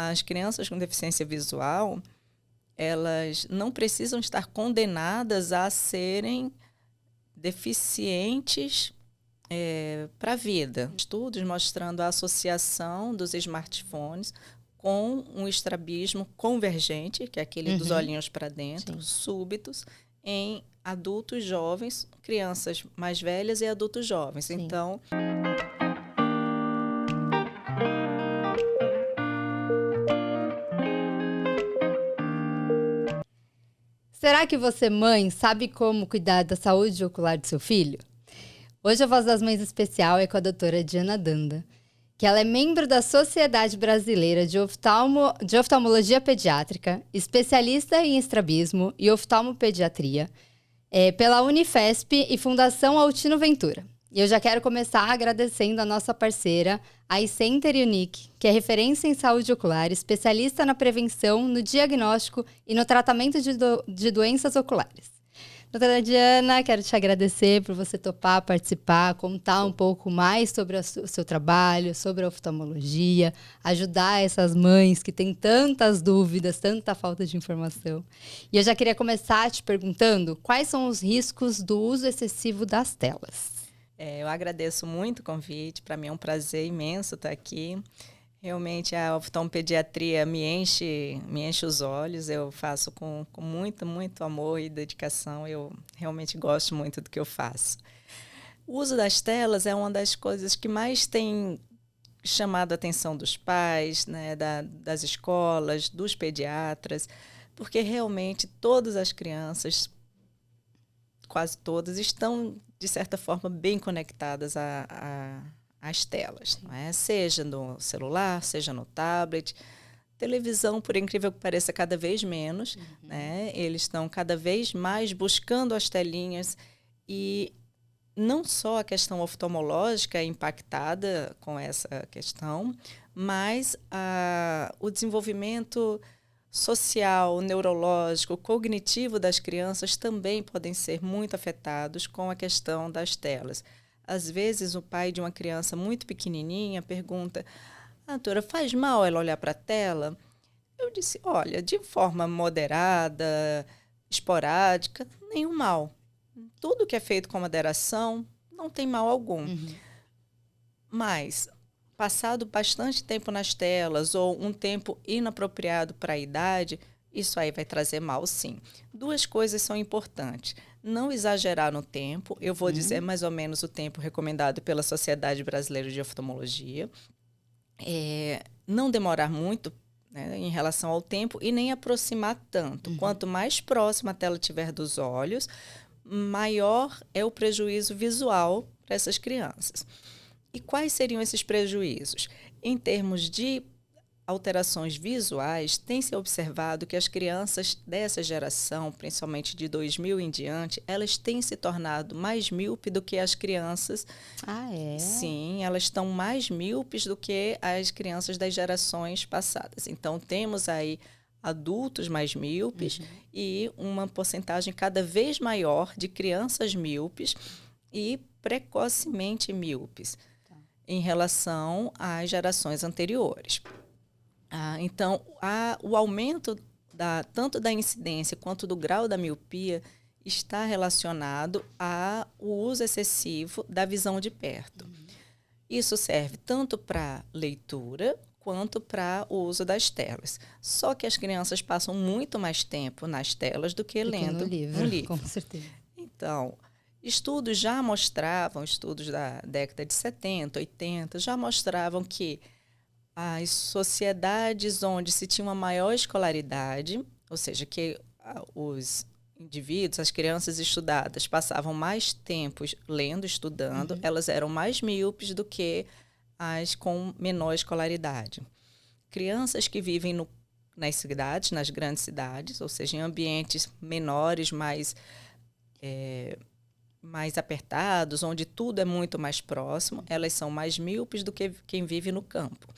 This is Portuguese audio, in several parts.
as crianças com deficiência visual, elas não precisam estar condenadas a serem deficientes para a vida. Estudos mostrando a associação dos smartphones com um estrabismo convergente, que é aquele dos olhinhos para dentro, Sim. súbitos, em adultos jovens, crianças mais velhas e adultos jovens. Sim. Então, Será que você, mãe, sabe como cuidar da saúde ocular do seu filho? Hoje a Voz das Mães Especial é com a doutora Diana Danda, que ela é membro da Sociedade Brasileira de Oftalmologia Pediátrica, especialista em estrabismo e oftalmopediatria, pela Unifesp e Fundação Altino Ventura. E eu já quero começar agradecendo a nossa parceira, a iCenter Unique, que é referência em saúde ocular, especialista na prevenção, no diagnóstico e no tratamento de doenças oculares. Doutora Diana, quero te agradecer por você topar participar, contar um pouco mais sobre o seu trabalho, sobre a oftalmologia, ajudar essas mães que têm tantas dúvidas, tanta falta de informação. E eu já queria começar te perguntando quais são os riscos do uso excessivo das telas. eu agradeço muito o convite. Para mim é um prazer imenso estar aqui. Realmente a oftalmopediatria me enche os olhos. Eu faço com muito, muito amor e dedicação. Eu realmente gosto muito do que eu faço. O uso das telas é uma das coisas que mais tem chamado a atenção dos pais, né, das escolas, dos pediatras, porque realmente todas as crianças, quase todas, estão, de certa forma, bem conectadas às telas, não é? Seja no celular, seja no tablet. Televisão, por incrível que pareça, cada vez menos. Né? Eles estão cada vez mais buscando as telinhas e não só a questão oftalmológica é impactada com essa questão, mas o desenvolvimento social, neurológico, cognitivo das crianças também podem ser muito afetados com a questão das telas. Às vezes, o pai de uma criança muito pequenininha pergunta: doutora, faz mal ela olhar para a tela? Eu disse: olha, de forma moderada, esporádica, nenhum mal. Tudo que é feito com moderação não tem mal algum. Mas, passado bastante tempo nas telas ou um tempo inapropriado para a idade, isso aí vai trazer mal, sim. Duas coisas são importantes. Não exagerar no tempo. Eu vou dizer mais ou menos o tempo recomendado pela Sociedade Brasileira de Oftalmologia. Não demorar muito, né, em relação ao tempo e nem aproximar tanto. Quanto mais próxima a tela estiver dos olhos, maior é o prejuízo visual para essas crianças. E quais seriam esses prejuízos? Em termos de alterações visuais, tem-se observado que as crianças dessa geração, principalmente de 2000 em diante, elas têm se tornado mais míopes do que as crianças. Ah, é? Sim, elas estão mais míopes do que as crianças das gerações passadas. Então, temos aí adultos mais míopes e uma porcentagem cada vez maior de crianças míopes e precocemente míopes em relação às gerações anteriores. Então, o aumento tanto da incidência quanto do grau da miopia está relacionado ao uso excessivo da visão de perto. Isso serve tanto para leitura quanto para o uso das telas. Só que as crianças passam muito mais tempo nas telas do que lendo no livro. Com certeza. Então, estudos já mostravam, estudos da década de 70, 80, já mostravam que as sociedades onde se tinha uma maior escolaridade, ou seja, que os indivíduos, as crianças estudadas, passavam mais tempo lendo, estudando, elas eram mais míopes do que as com menor escolaridade. Crianças que vivem nas cidades, nas grandes cidades, ou seja, em ambientes menores, mais apertados, onde tudo é muito mais próximo, elas são mais míopes do que quem vive no campo.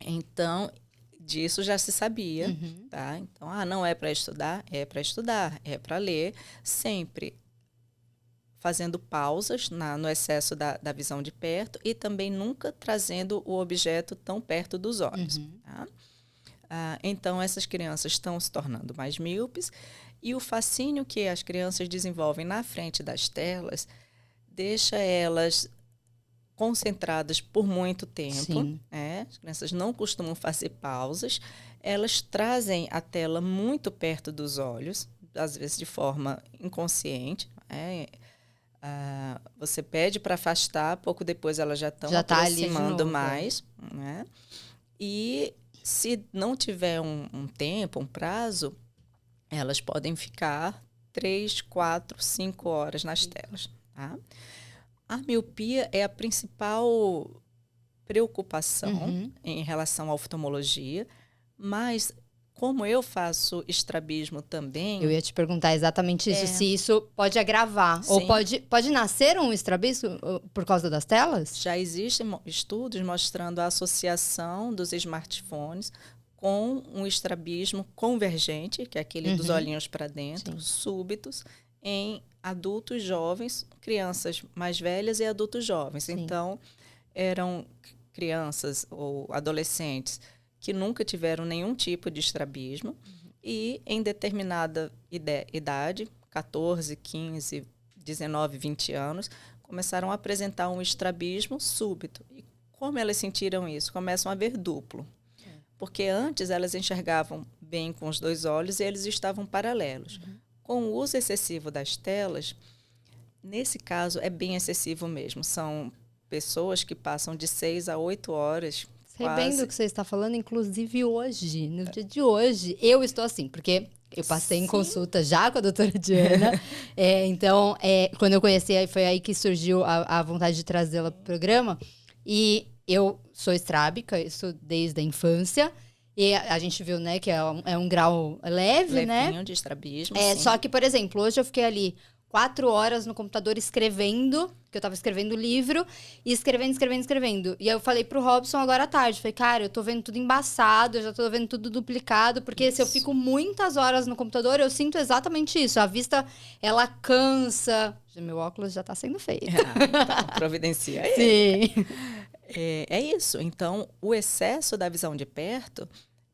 Então, disso já se sabia, tá? Então, não é para estudar, é para ler, sempre fazendo pausas no excesso da visão de perto e também nunca trazendo o objeto tão perto dos olhos. Tá? Então, essas crianças estão se tornando mais míopes e o fascínio que as crianças desenvolvem na frente das telas deixa elas concentradas por muito tempo. Né? As crianças não costumam fazer pausas, elas trazem a tela muito perto dos olhos, às vezes de forma inconsciente. Você pede para afastar, pouco depois elas já estão aproximando mais. Né? E se não tiver um tempo, um prazo, elas podem ficar 3, 4, 5 horas nas telas. Tá? A miopia é a principal preocupação em relação à oftalmologia, mas como eu faço estrabismo também... Eu ia te perguntar exatamente isso, se isso pode agravar. Sim. Ou pode nascer um estrabismo por causa das telas? Já existem estudos mostrando a associação dos smartphones com um estrabismo convergente, que é aquele dos olhinhos para dentro, súbitos, em adultos jovens, crianças mais velhas e adultos jovens. Sim. Então, eram crianças ou adolescentes que nunca tiveram nenhum tipo de estrabismo e em determinada idade, 14, 15, 19, 20 anos, começaram a apresentar um estrabismo súbito. E como elas sentiram isso? Começam a ver duplo. Porque antes elas enxergavam bem com os 2 olhos e eles estavam paralelos. Com o uso excessivo das telas, nesse caso é bem excessivo mesmo. São pessoas que passam de 6 a 8 horas. Sei bem do que você está falando, inclusive hoje, no dia de hoje, eu estou assim, porque eu passei em consulta já com a doutora Diana. Então, quando eu conheci, foi aí que surgiu a vontade de trazê-la para o programa. E eu sou estrábica, isso desde a infância. E a gente viu, né, que é um grau leve, levinho, né? De estrabismo, Só que, por exemplo, hoje eu fiquei ali 4 horas no computador escrevendo, que eu tava escrevendo livro, e escrevendo. E aí eu falei pro Robson agora à tarde, falei, cara, eu tô vendo tudo embaçado, eu já tô vendo tudo duplicado, porque se eu fico muitas horas no computador, eu sinto exatamente isso. A vista, ela cansa. Meu óculos já tá sendo feito. Então, providencia ele. Sim. É isso. Então, o excesso da visão de perto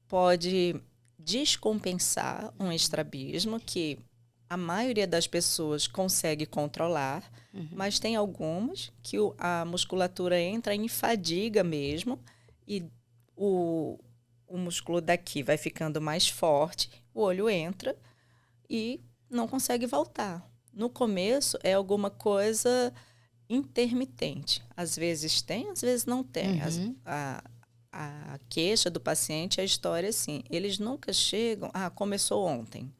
pode descompensar um estrabismo que a maioria das pessoas consegue controlar, mas tem algumas que a musculatura entra em fadiga mesmo e o músculo daqui vai ficando mais forte, o olho entra e não consegue voltar. No começo é alguma coisa intermitente. Às vezes tem, às vezes não tem. A queixa do paciente, a história é assim, eles nunca chegam, começou ontem.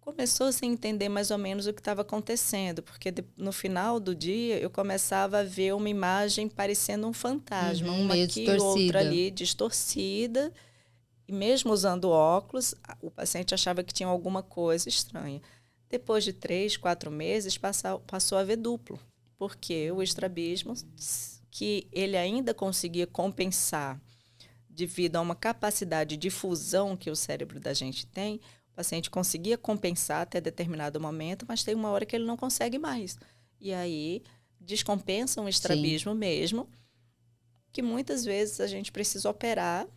Começou sem entender mais ou menos o que estava acontecendo, porque no final do dia eu começava a ver uma imagem parecendo um fantasma, uma aqui, outra ali, distorcida. E mesmo usando óculos, o paciente achava que tinha alguma coisa estranha. Depois de 3, 4 meses, passou a ver duplo, porque o estrabismo, que ele ainda conseguia compensar devido a uma capacidade de fusão que o cérebro da gente tem, o paciente conseguia compensar até determinado momento, mas tem uma hora que ele não consegue mais. E aí descompensa um estrabismo mesmo, que muitas vezes a gente precisa operar,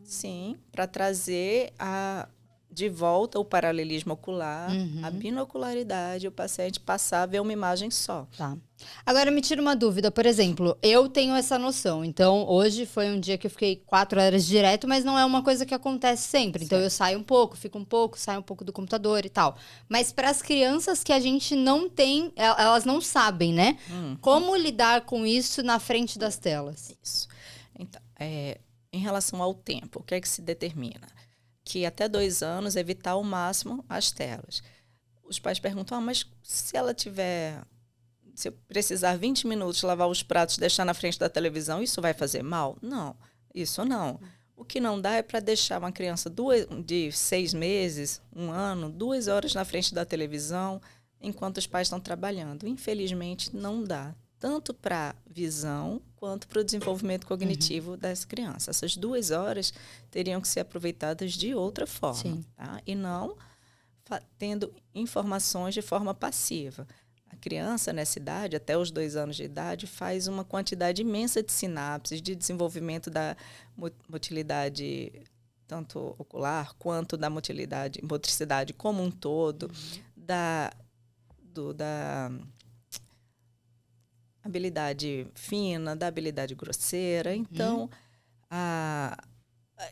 sim, para trazer de volta o paralelismo ocular, a binocularidade, o paciente passar a ver uma imagem só. Tá. Agora me tira uma dúvida, por exemplo, eu tenho essa noção, então hoje foi um dia que eu fiquei 4 horas direto, mas não é uma coisa que acontece sempre, então eu saio um pouco, fico um pouco, saio um pouco do computador e tal. Mas para as crianças que a gente não tem, elas não sabem, né? Como lidar com isso na frente das telas? Isso. Então, em relação ao tempo, o que é que se determina? Que até 2 anos evitar ao máximo as telas. Os pais perguntam, mas se eu precisar 20 minutos lavar os pratos, deixar na frente da televisão, isso vai fazer mal? Não, isso não. O que não dá é para deixar uma criança de 6 meses, 1 ano, 2 horas na frente da televisão, enquanto os pais estão trabalhando. Infelizmente, não dá. Tanto para visão quanto para o desenvolvimento cognitivo das crianças. Essas 2 horas teriam que ser aproveitadas de outra forma, tá? E não tendo informações de forma passiva. A criança, nessa idade, até os 2 anos de idade, faz uma quantidade imensa de sinapses, de desenvolvimento da motilidade tanto ocular quanto da motricidade como um todo, da habilidade fina, da habilidade grosseira. Então,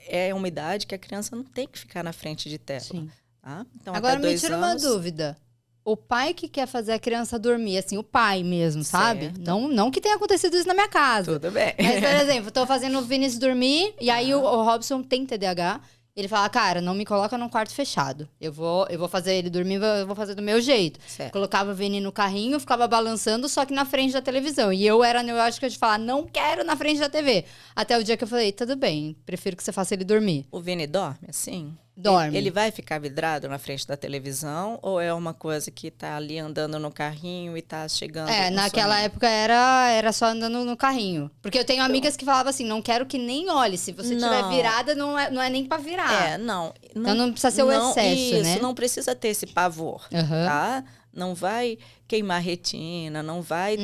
é uma idade que a criança não tem que ficar na frente de tela. Sim. Tá? Então, Agora até me 2 tira anos, uma dúvida. O pai que quer fazer a criança dormir, assim, o pai mesmo, sabe? Certo. Não que tenha acontecido isso na minha casa. tudo bem. Mas, por exemplo, tô fazendo o Vinícius dormir e aí o Robson tem TDAH. Ele fala, cara, não me coloca num quarto fechado. Eu vou fazer ele dormir, eu vou fazer do meu jeito. Certo. Colocava o Vini no carrinho, ficava balançando, só que na frente da televisão. E eu era neurótica de falar, não quero na frente da TV. Até o dia que eu falei, tudo bem, prefiro que você faça ele dormir. O Vini dorme assim? Dorme. Ele vai ficar vidrado na frente da televisão ou é uma coisa que tá ali andando no carrinho e tá chegando? Naquela época era só andando no carrinho. Porque eu tenho amigas que falavam assim, não quero que nem olhe. Se você estiver virada, não é nem pra virar. Então não precisa ser o excesso, né? Isso, não precisa ter esse pavor, tá? Não vai queimar retina, não vai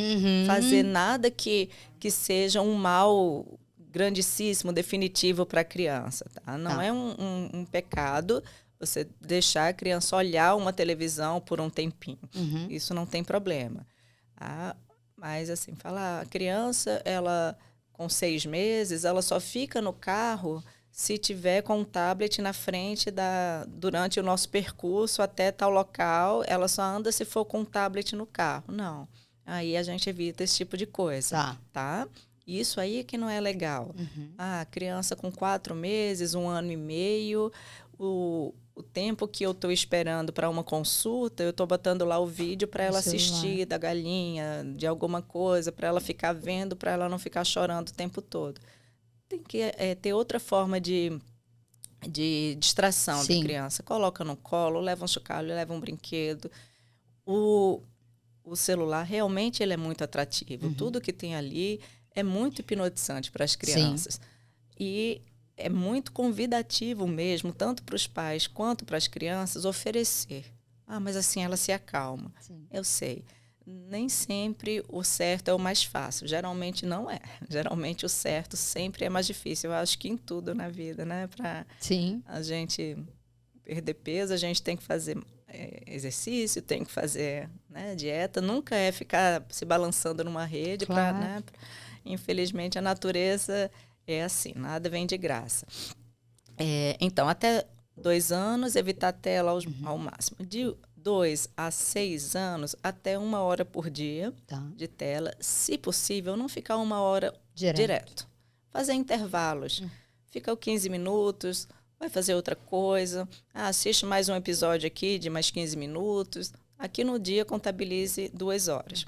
fazer nada que seja um mal grandíssimo, definitivo para a criança, tá? Não é um pecado você deixar a criança olhar uma televisão por um tempinho. Isso não tem problema. Tá? Mas, assim, a criança, ela com 6 meses, ela só fica no carro se tiver com um tablet na frente durante o nosso percurso até tal local. Ela só anda se for com um tablet no carro. Não. Aí a gente evita esse tipo de coisa, tá? Isso aí que não é legal. A criança com 4 meses, 1 ano e meio, o tempo que eu estou esperando para uma consulta, eu estou botando lá o vídeo para ela assistir da galinha, de alguma coisa, para ela ficar vendo, para ela não ficar chorando o tempo todo. Tem que ter outra forma de distração da criança. Coloca no colo, leva um chocalho, leva um brinquedo. O celular, realmente, ele é muito atrativo. Tudo que tem ali é muito hipnotizante para as crianças. Sim. E é muito convidativo mesmo, tanto para os pais quanto para as crianças, oferecer. Mas assim ela se acalma. Sim. Eu sei. Nem sempre o certo é o mais fácil. Geralmente não é. Geralmente o certo sempre é mais difícil. Eu acho que em tudo na vida, né? Para a gente perder peso, a gente tem que fazer exercício, tem que fazer, né, dieta. Nunca é ficar se balançando numa rede. Claro. Infelizmente, a natureza é assim, nada vem de graça. Então, até 2 anos, evitar a tela ao máximo. De 2 a 6 anos, até 1 hora por dia de tela. Se possível, não ficar 1 hora direto. Fazer intervalos. Fica 15 minutos, vai fazer outra coisa. Assiste mais um episódio aqui de mais 15 minutos. Aqui no dia, contabilize 2 horas.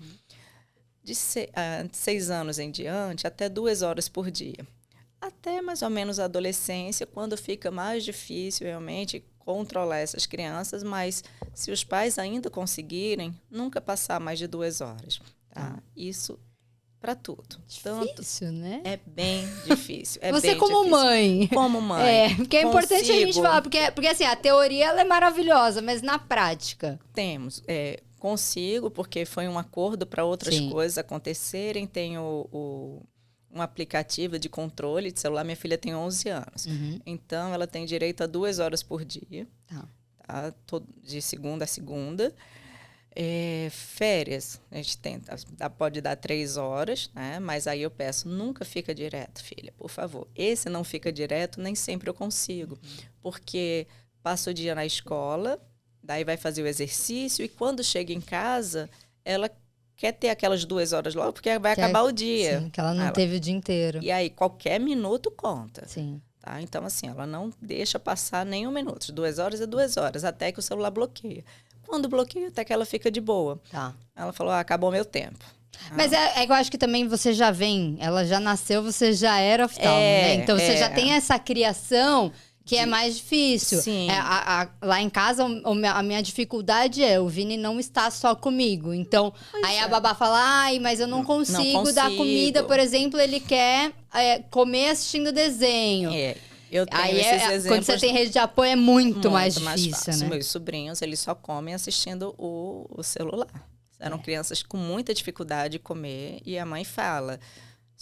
De 6 anos em diante, até 2 horas por dia. Até mais ou menos a adolescência, quando fica mais difícil realmente controlar essas crianças, mas se os pais ainda conseguirem, nunca passar mais de 2 horas. Tá? Isso para tudo. Difícil, né? É bem difícil. Você como difícil. Mãe. Como mãe. Porque é importante a gente falar, porque assim, a teoria ela é maravilhosa, mas na prática... Temos. Consigo, porque foi um acordo para outras coisas acontecerem. Tenho um aplicativo de controle de celular. Minha filha tem 11 anos. Então, ela tem direito a 2 horas por dia. Tá? De segunda a segunda. Férias, a gente tenta, pode dar 3 horas, né? Mas aí eu peço, nunca fica direto, filha, por favor. Esse não fica direto, nem sempre eu consigo. Porque passa o dia na escola, daí vai fazer o exercício e quando chega em casa, ela quer ter aquelas 2 horas logo, porque vai acabar o dia. Sim, que ela não teve o dia inteiro. E aí, qualquer minuto conta. Sim. Tá? Então, assim, ela não deixa passar nem 1 minuto. 2 horas é 2 horas, até que o celular bloqueia. Quando bloqueia, até que ela fica de boa. Ela falou, acabou meu tempo. Mas é que eu acho que também você já vem, ela já nasceu, você já era oftalmo, né? Então, você já tem essa criação... Que é mais difícil. Sim. Lá em casa, a minha dificuldade o Vini não está só comigo. Então, a babá fala, mas eu não consigo dar comida. Por exemplo, ele quer comer assistindo desenho. Eu tenho esses exemplos. Quando você tem rede de apoio, é muito mais difícil, né? Meus sobrinhos, eles só comem assistindo o celular. Eram crianças com muita dificuldade de comer. E a mãe fala...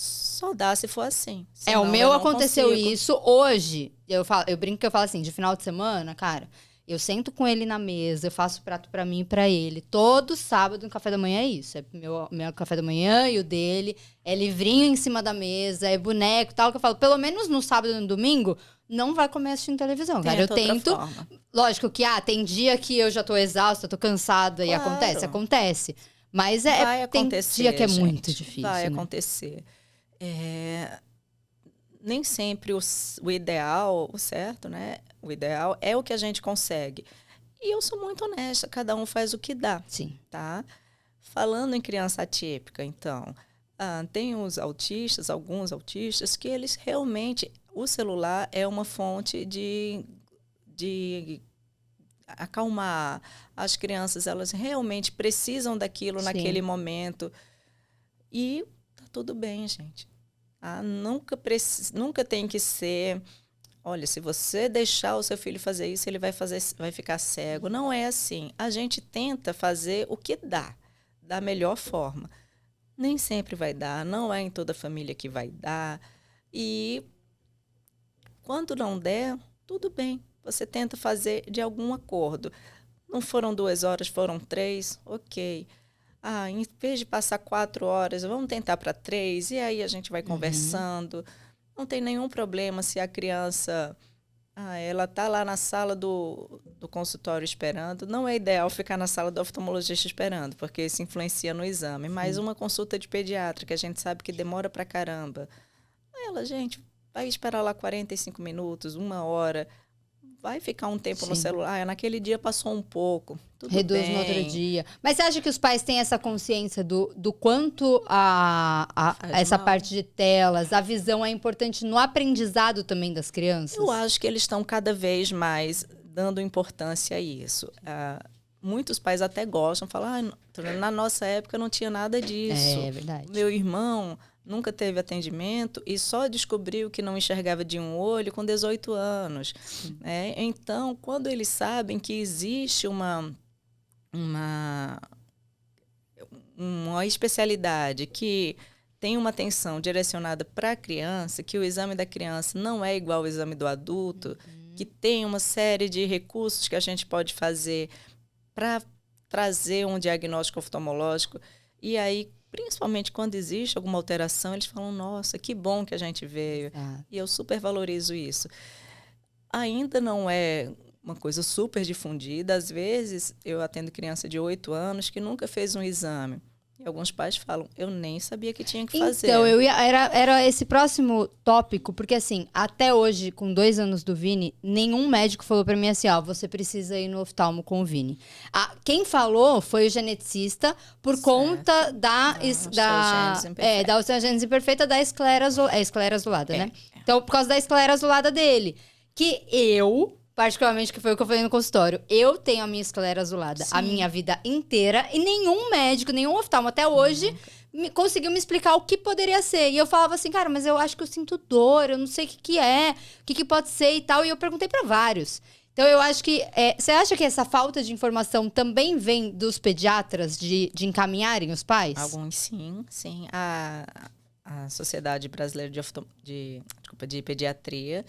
Só dá se for assim. O Senão meu eu não aconteceu consigo. isso hoje. Eu brinco que eu falo assim, de final de semana, cara, eu sento com ele na mesa, eu faço prato pra mim e pra ele. Todo sábado no café da manhã é isso. É meu café da manhã e o dele. É livrinho em cima da mesa, é boneco e tal. Que eu falo, pelo menos no sábado e no domingo, não vai comer assistindo televisão, cara. Eu Tenta outra tento. forma. Lógico que, tem dia que eu já tô exausta, tô cansada e Claro. acontece. Mas Vai tem acontecer, dia que é gente. muito difícil, Vai né? acontecer. Nem sempre o ideal, o certo, né? O ideal é o que a gente consegue. E eu sou muito honesta, cada um faz o que dá, Sim. tá? Falando em criança atípica, então, tem os autistas, alguns autistas, que eles realmente, o celular é uma fonte de acalmar. As crianças, elas realmente precisam daquilo Sim. naquele momento. E tá tudo bem, gente. Nunca tem que ser... Olha, se você deixar o seu filho fazer isso, ele vai ficar cego. Não é assim. A gente tenta fazer o que dá, da melhor forma. Nem sempre vai dar, não é em toda família que vai dar. E quando não der, tudo bem. Você tenta fazer de algum acordo. Não foram 2 horas, foram 3, ok. Em vez de passar 4 horas, vamos tentar para 3, e aí a gente vai conversando. Não tem nenhum problema se a criança... ela está lá na sala do consultório esperando. Não é ideal ficar na sala do oftalmologista esperando, porque isso influencia no exame. Mas uma consulta de pediatra, que a gente sabe que demora pra caramba. Gente, vai esperar lá 45 minutos, 1 hora. Vai ficar um tempo no Sim. celular. Naquele dia passou um pouco. Tudo Reduz bem. no outro dia. Mas você acha que os pais têm essa consciência do quanto essa mal. parte de telas, a visão é importante no aprendizado também das crianças? Eu acho que eles estão cada vez mais dando importância a isso. Muitos pais até gostam, falam, na nossa época não tinha nada disso. É verdade. Meu irmão nunca teve atendimento e só descobriu que não enxergava de um olho com 18 anos. Né? Então, quando eles sabem que existe uma especialidade que tem uma atenção direcionada para a criança, que o exame da criança não é igual ao exame do adulto, que tem uma série de recursos que a gente pode fazer para trazer um diagnóstico oftalmológico. E aí, principalmente quando existe alguma alteração, eles falam, nossa, que bom que a gente veio. E eu super valorizo isso. Ainda não é uma coisa super difundida. Às vezes, eu atendo criança de 8 anos que nunca fez um exame. E alguns pais falam, eu nem sabia que tinha que fazer. Então, era esse próximo tópico, porque assim, até hoje, com 2 anos do Vini, nenhum médico falou pra mim assim, você precisa ir no oftalmo com o Vini. Quem falou foi o geneticista, por conta da osteogênese imperfeita da esclera azulada, né? Então, por causa da esclera azulada dele. Que particularmente, que foi o que eu falei no consultório. Eu tenho a minha esclera azulada a minha vida inteira e nenhum médico, nenhum oftalmo até hoje conseguiu me explicar o que poderia ser. E eu falava assim, cara, mas eu acho que eu sinto dor, eu não sei o que é, o que pode ser e tal. E eu perguntei pra vários. Então, eu acho que... você acha que essa falta de informação também vem dos pediatras de encaminharem os pais? Alguns sim. A Sociedade Brasileira de Pediatria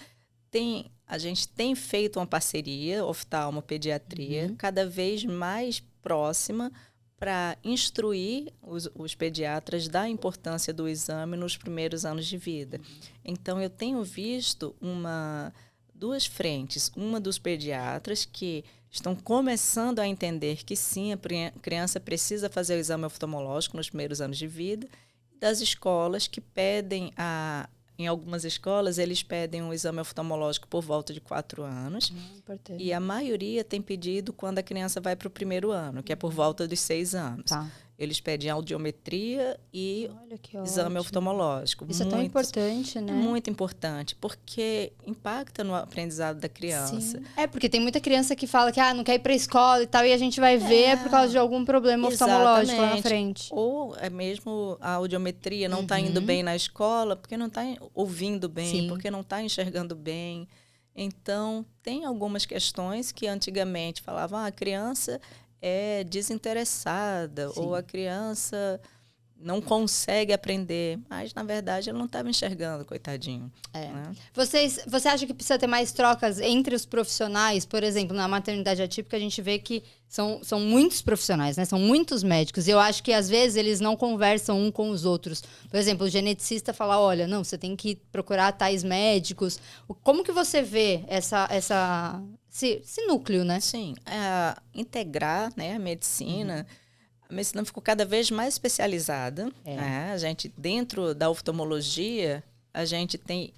a gente tem feito uma parceria, oftalmopediatria, cada vez mais próxima para instruir os pediatras da importância do exame nos primeiros anos de vida. Então, eu tenho visto duas frentes. Uma dos pediatras que estão começando a entender que sim, a criança precisa fazer o exame oftalmológico nos primeiros anos de vida, das escolas que pedem em algumas escolas, eles pedem um exame oftalmológico por volta de 4 anos. E a maioria tem pedido quando a criança vai para o primeiro ano, que é por volta dos 6 anos. Tá. Eles pedem audiometria e exame oftalmológico. Isso é tão importante, né? É muito importante, porque impacta no aprendizado da criança. Sim. Porque tem muita criança que fala que não quer ir para a escola e tal, e a gente vai ver por causa de algum problema oftalmológico lá na frente. Ou é mesmo a audiometria não está indo bem na escola, porque não está ouvindo bem, porque não está enxergando bem. Então, tem algumas questões que antigamente falavam, a criança é desinteressada, ou a criança não consegue aprender, mas na verdade ele não estava enxergando, coitadinho. É. Né? Você acha que precisa ter mais trocas entre os profissionais? Por exemplo, na maternidade atípica a gente vê que são muitos profissionais, né? São muitos médicos. E eu acho que às vezes eles não conversam um com os outros. Por exemplo, o geneticista fala, olha, não, você tem que procurar tais médicos. Como que você vê esse núcleo, né? Sim, integrar, né, a medicina ficou cada vez mais especializada. Né? A gente, dentro da oftalmologia, a gente tem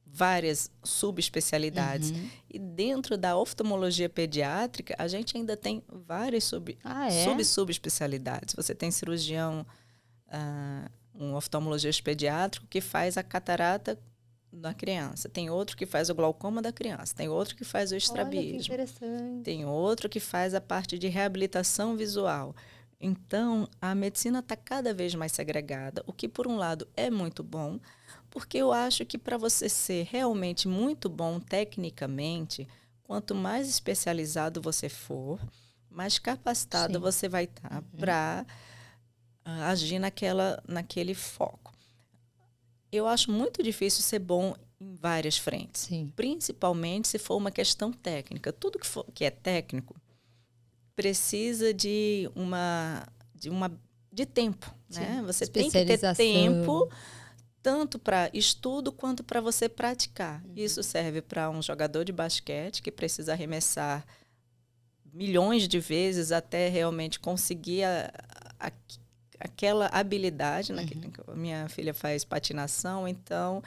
várias subespecialidades. E dentro da oftalmologia pediátrica, a gente ainda tem várias subespecialidades. Você tem cirurgião, um oftalmologista pediátrico que faz a catarata da criança. Tem outro que faz o glaucoma da criança. Tem outro que faz o estrabismo. Olha, que interessante. Tem outro que faz a parte de reabilitação visual. Então, a medicina está cada vez mais segregada, o que, por um lado, é muito bom, porque eu acho que para você ser realmente muito bom tecnicamente, quanto mais especializado você for, mais capacitado você vai estar para agir naquele foco. Eu acho muito difícil ser bom em várias frentes, principalmente se for uma questão técnica. Tudo que é técnico precisa de tempo, né? Você tem que ter tempo tanto para estudo quanto para você praticar. Isso serve para um jogador de basquete que precisa arremessar milhões de vezes até realmente conseguir aquela habilidade. Minha filha faz patinação, então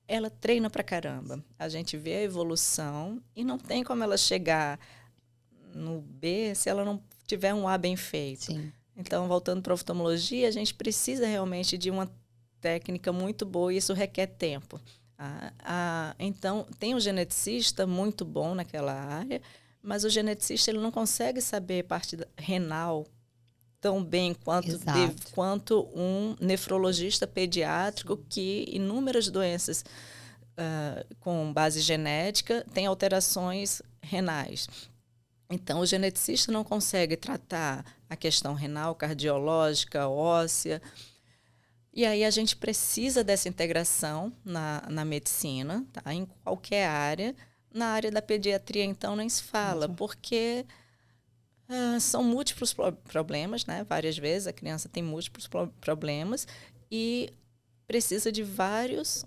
ela treina pra caramba. A gente vê a evolução e não tem como ela chegar no B se ela não tiver um A bem feito. Sim. Então, voltando para a oftalmologia, a gente precisa realmente de uma técnica muito boa e isso requer tempo. Então, tem um geneticista muito bom naquela área, mas o geneticista ele não consegue saber parte renal tão bem quanto um nefrologista pediátrico que inúmeras doenças com base genética têm alterações renais. Então, o geneticista não consegue tratar a questão renal, cardiológica, óssea. E aí a gente precisa dessa integração na medicina, tá? Em qualquer área. Na área da pediatria, então, nem se fala, porque são múltiplos problemas, né? Várias vezes a criança tem múltiplos problemas e precisa de várias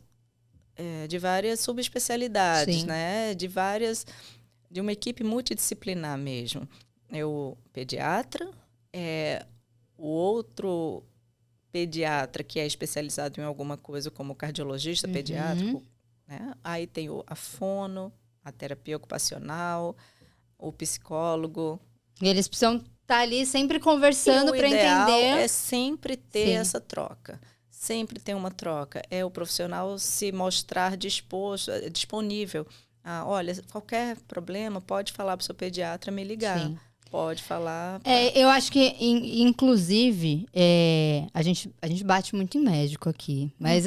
subespecialidades, né? De uma equipe multidisciplinar mesmo. O pediatra, o outro pediatra que é especializado em alguma coisa, como o cardiologista pediátrico, né? Aí tem a fono, a terapia ocupacional, o psicólogo. E eles precisam estar ali sempre conversando para entender. O ideal é sempre ter essa troca. Sempre ter uma troca. É o profissional se mostrar disponível. Olha, qualquer problema, pode falar para o seu pediatra me ligar. Sim. Pode falar. Eu acho que, inclusive, a gente bate muito em médico aqui. Mas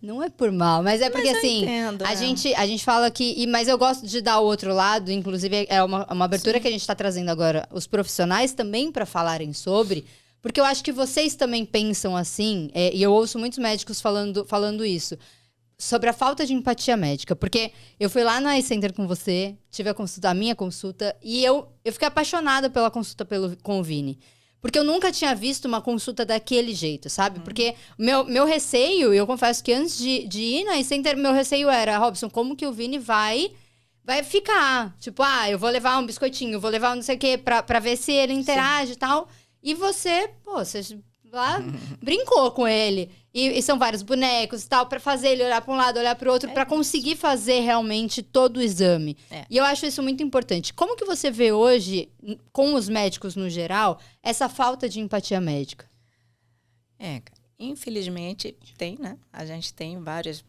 não é por mal, mas é porque, assim, entendo, a gente fala que... Mas eu gosto de dar o outro lado, inclusive, é uma abertura que a gente está trazendo agora. Os profissionais também para falarem sobre... Porque eu acho que vocês também pensam assim, e eu ouço muitos médicos falando isso, sobre a falta de empatia médica. Porque eu fui lá na iCenter com você, tive a minha consulta, e eu fiquei apaixonada pela consulta com o Vini. Porque eu nunca tinha visto uma consulta daquele jeito, sabe? Porque meu receio, eu confesso que antes de ir na iCenter, meu receio era, Robson, como que o Vini vai ficar? Tipo, eu vou levar um biscoitinho, vou levar um não sei o quê, pra ver se ele interage e tal. E você lá brincou com ele. E são vários bonecos e tal, pra fazer ele olhar pra um lado, olhar pro outro, pra conseguir fazer realmente todo o exame. E eu acho isso muito importante. Como que você vê hoje, com os médicos no geral, essa falta de empatia médica? Infelizmente tem, né? A gente tem várias...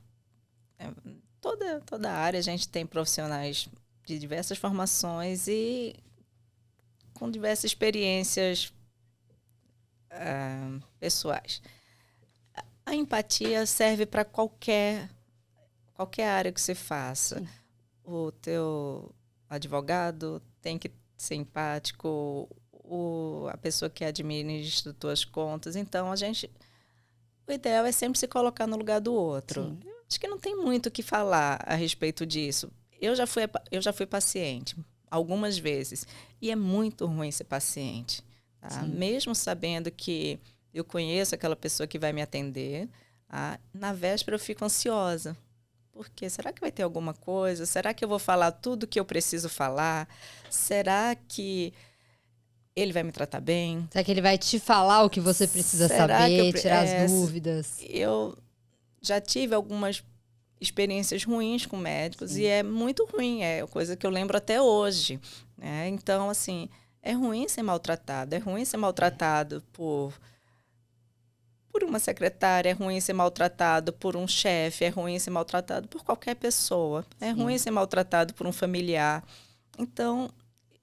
Toda a área a gente tem profissionais de diversas formações e com diversas experiências pessoais. A empatia serve para qualquer área que você faça. Sim. O teu advogado tem que ser empático, a pessoa que administra as tuas contas. Então, o ideal é sempre se colocar no lugar do outro. Sim. Eu acho que não tem muito o que falar a respeito disso. Eu já fui paciente algumas vezes. E é muito ruim ser paciente. Tá? Mesmo sabendo que eu conheço aquela pessoa que vai me atender, tá? Na véspera eu fico ansiosa. Porque será que vai ter alguma coisa? Será que eu vou falar tudo o que eu preciso falar? Será que ele vai me tratar bem? Será que ele vai te falar o que você precisa saber, tirar as dúvidas? Eu já tive algumas experiências ruins com médicos. Sim. E é muito ruim, é coisa que eu lembro até hoje. Né? Então, assim, é ruim ser maltratado. É ruim ser maltratado por uma secretária, é ruim ser maltratado por um chefe, é ruim ser maltratado por qualquer pessoa. É ruim ser maltratado por um familiar. Então,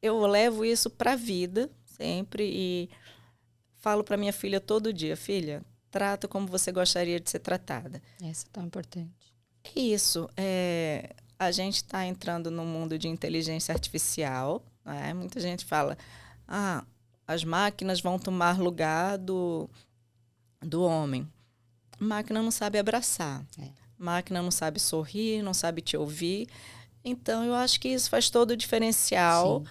eu levo isso para a vida sempre e falo para minha filha todo dia: filha, trata como você gostaria de ser tratada. Isso é tão importante. Isso. A gente está entrando no mundo de inteligência artificial. Né? Muita gente fala, as máquinas vão tomar lugar do homem. Máquina não sabe abraçar. Máquina não sabe sorrir, não sabe te ouvir. Então, eu acho que isso faz todo o diferencial.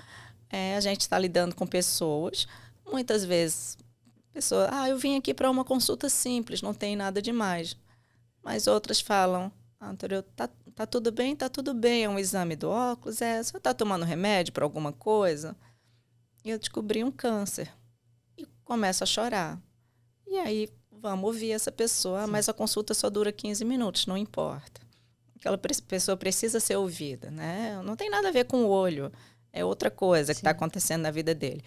A gente está lidando com pessoas. Muitas vezes, eu vim aqui para uma consulta simples, não tem nada demais. Mas outras falam, Antônio, tá tudo bem? Tá tudo bem. É um exame do óculos? Você está tomando remédio para alguma coisa? E eu descobri um câncer. E começo a chorar. E aí, vamos ouvir essa pessoa, mas a consulta só dura 15 minutos, não importa. Aquela pessoa precisa ser ouvida, né? Não tem nada a ver com o olho, é outra coisa que está acontecendo na vida dele.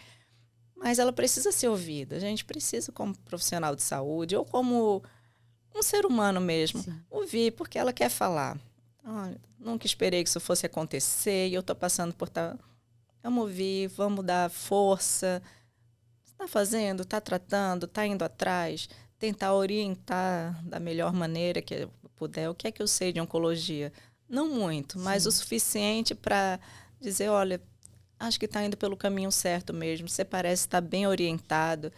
Mas ela precisa ser ouvida. A gente precisa, como profissional de saúde, ou como um ser humano mesmo, ouvir, porque ela quer falar. Nunca esperei que isso fosse acontecer, e eu estou passando por... Vamos ouvir, vamos dar força. Está fazendo, está tratando, está indo atrás, tentar orientar da melhor maneira que eu puder. O que é que eu sei de oncologia? Não muito, mas o suficiente para dizer, olha, acho que está indo pelo caminho certo mesmo, você parece estar bem orientado.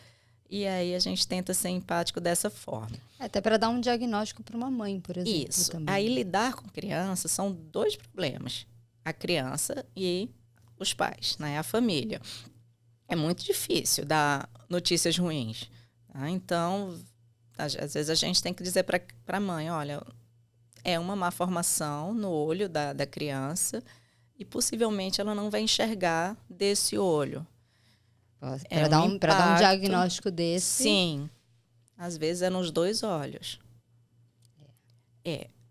E aí a gente tenta ser empático dessa forma. Até para dar um diagnóstico para uma mãe, por exemplo. Isso. Também. Aí lidar com criança são 2 problemas. A criança e os pais, né? A família. É muito difícil dar notícias ruins. Tá? Então, às vezes a gente tem que dizer para a mãe, olha, é uma má formação no olho da criança e possivelmente ela não vai enxergar desse olho. Para dar um diagnóstico desse. Sim. Às vezes é nos 2 olhos.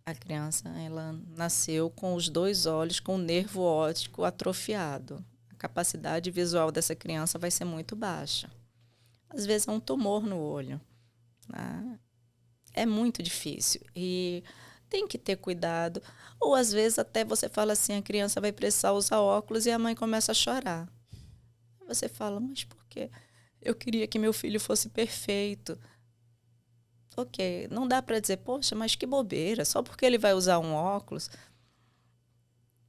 A criança, ela nasceu com os 2 olhos, com o nervo óptico atrofiado. A capacidade visual dessa criança vai ser muito baixa. Às vezes é um tumor no olho. Né? É muito difícil. E tem que ter cuidado. Ou às vezes até você fala assim, a criança vai precisar usar óculos e a mãe começa a chorar. Você fala, mas por quê? Eu queria que meu filho fosse perfeito. Ok, não dá para dizer, poxa, mas que bobeira, só porque ele vai usar um óculos.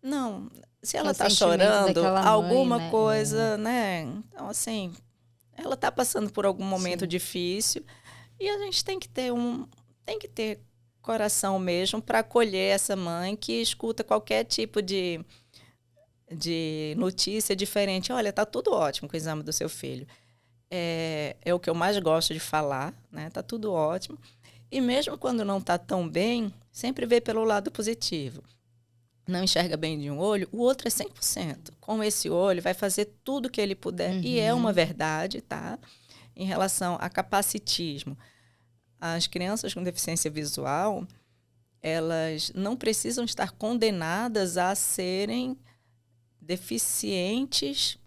Não, se ela está chorando, alguma mãe, coisa, né? Então, assim, ela está passando por algum momento difícil e a gente tem que ter coração mesmo para acolher essa mãe que escuta qualquer tipo de notícia diferente. Olha, está tudo ótimo com o exame do seu filho. É o que eu mais gosto de falar, né? Está tudo ótimo. E mesmo quando não está tão bem, sempre vê pelo lado positivo. Não enxerga bem de um olho, o outro é 100%. Com esse olho, vai fazer tudo o que ele puder. E é uma verdade, tá? Em relação a capacitismo. As crianças com deficiência visual, elas não precisam estar condenadas a serem deficientes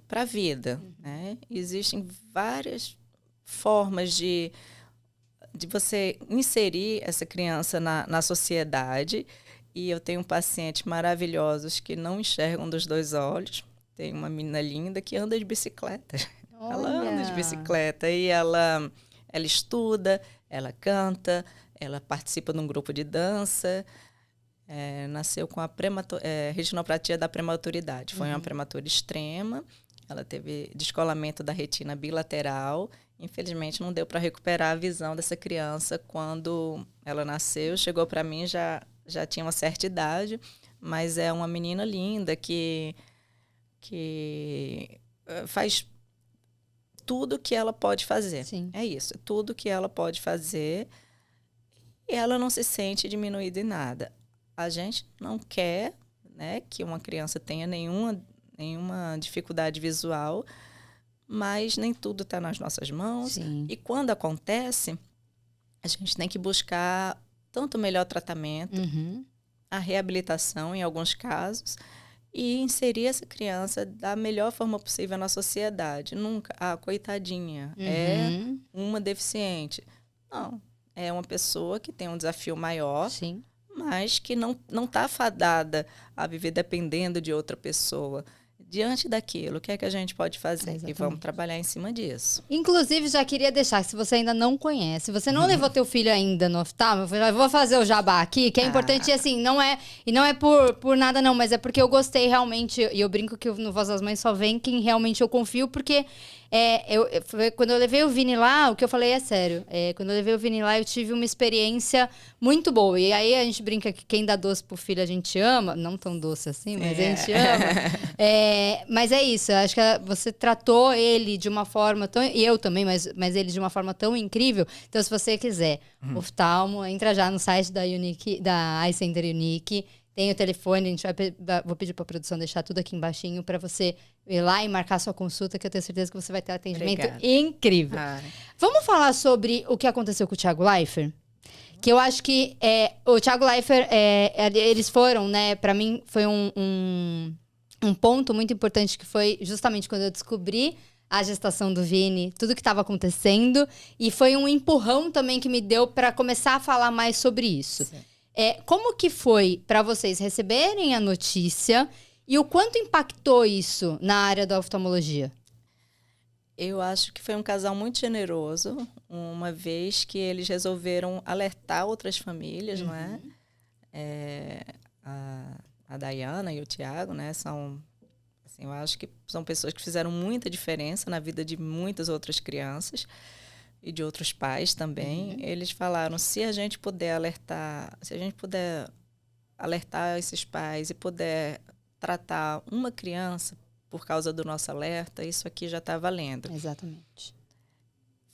para a vida. Né? Existem várias formas de você inserir essa criança na sociedade. E eu tenho pacientes maravilhosos que não enxergam dos 2 olhos. Tem uma menina linda que anda de bicicleta. Olha. Ela anda de bicicleta e ela estuda, ela canta, ela participa de um grupo de dança. Nasceu com a retinopatia da prematuridade. Foi uma prematura extrema. Ela teve descolamento da retina bilateral. Infelizmente, não deu para recuperar a visão dessa criança quando ela nasceu. Chegou para mim, já tinha uma certa idade, mas é uma menina linda que faz tudo que ela pode fazer. Sim. É isso, tudo que ela pode fazer e ela não se sente diminuída em nada. A gente não quer, né, que uma criança tenha nenhuma dificuldade visual, mas nem tudo está nas nossas mãos. Sim. E quando acontece, a gente tem que buscar tanto o melhor tratamento, a reabilitação em alguns casos, e inserir essa criança da melhor forma possível na sociedade. Nunca, coitadinha, é uma deficiente. Não, é uma pessoa que tem um desafio maior, Sim. mas que não está fadada a viver dependendo de outra pessoa. Diante daquilo, o que é que a gente pode fazer? Exatamente. E vamos trabalhar em cima disso. Inclusive, já queria deixar, se você ainda não conhece, se você não levou teu filho ainda no oftalmo, eu vou fazer o jabá aqui, que é importante, e assim, não é por nada não, mas é porque eu gostei realmente, e eu brinco que no Voz das Mães só vem quem realmente eu confio, porque quando eu levei o Vini lá, o que eu falei é sério. Quando eu levei o Vini lá, eu tive uma experiência muito boa. E aí a gente brinca que quem dá doce pro filho a gente ama. Não tão doce assim, mas a gente ama. Mas é isso. Eu acho que você tratou ele de uma forma tão... E eu também, mas ele de uma forma tão incrível. Então, se você quiser oftalmo, entra já no site da Eye Center Unique. Tem o telefone, a gente vou pedir para a produção deixar tudo aqui embaixinho para você ir lá e marcar sua consulta, que eu tenho certeza que você vai ter atendimento incrível. Vamos falar sobre o que aconteceu com o Thiago Leifert? Que eu acho que o Thiago Leifert, eles foram, né, para mim foi um ponto muito importante, que foi justamente quando eu descobri a gestação do Vini, tudo que estava acontecendo, e foi um empurrão também que me deu para começar a falar mais sobre isso. Sim. Como que foi para vocês receberem a notícia e o quanto impactou isso na área da oftalmologia? Eu acho que foi um casal muito generoso, uma vez que eles resolveram alertar outras famílias, não é? A Dayana e o Thiago, né, são, assim, eu acho que são pessoas que fizeram muita diferença na vida de muitas outras crianças e de outros pais também. Eles falaram, se a gente puder alertar esses pais e puder tratar uma criança por causa do nosso alerta, isso aqui já está valendo. Exatamente.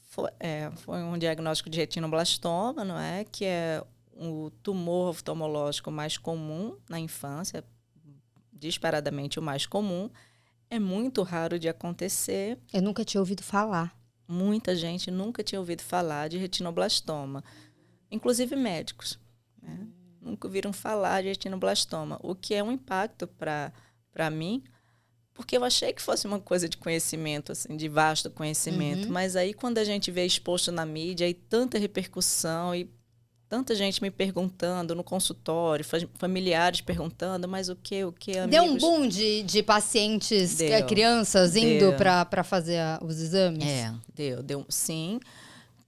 Foi um diagnóstico de retinoblastoma, não é? Que é o tumor oftalmológico mais comum na infância, disparadamente o mais comum. É muito raro de acontecer. Eu nunca tinha ouvido falar. Muita gente nunca tinha ouvido falar de retinoblastoma, inclusive médicos, né? Nunca ouviram falar de retinoblastoma, o que é um impacto para mim, porque eu achei que fosse uma coisa de conhecimento, assim, de vasto conhecimento, mas aí quando a gente vê exposto na mídia e tanta repercussão e tanta gente me perguntando no consultório, familiares perguntando, mas o que, amigos? Deu um boom de pacientes, crianças indo para fazer os exames? Deu sim.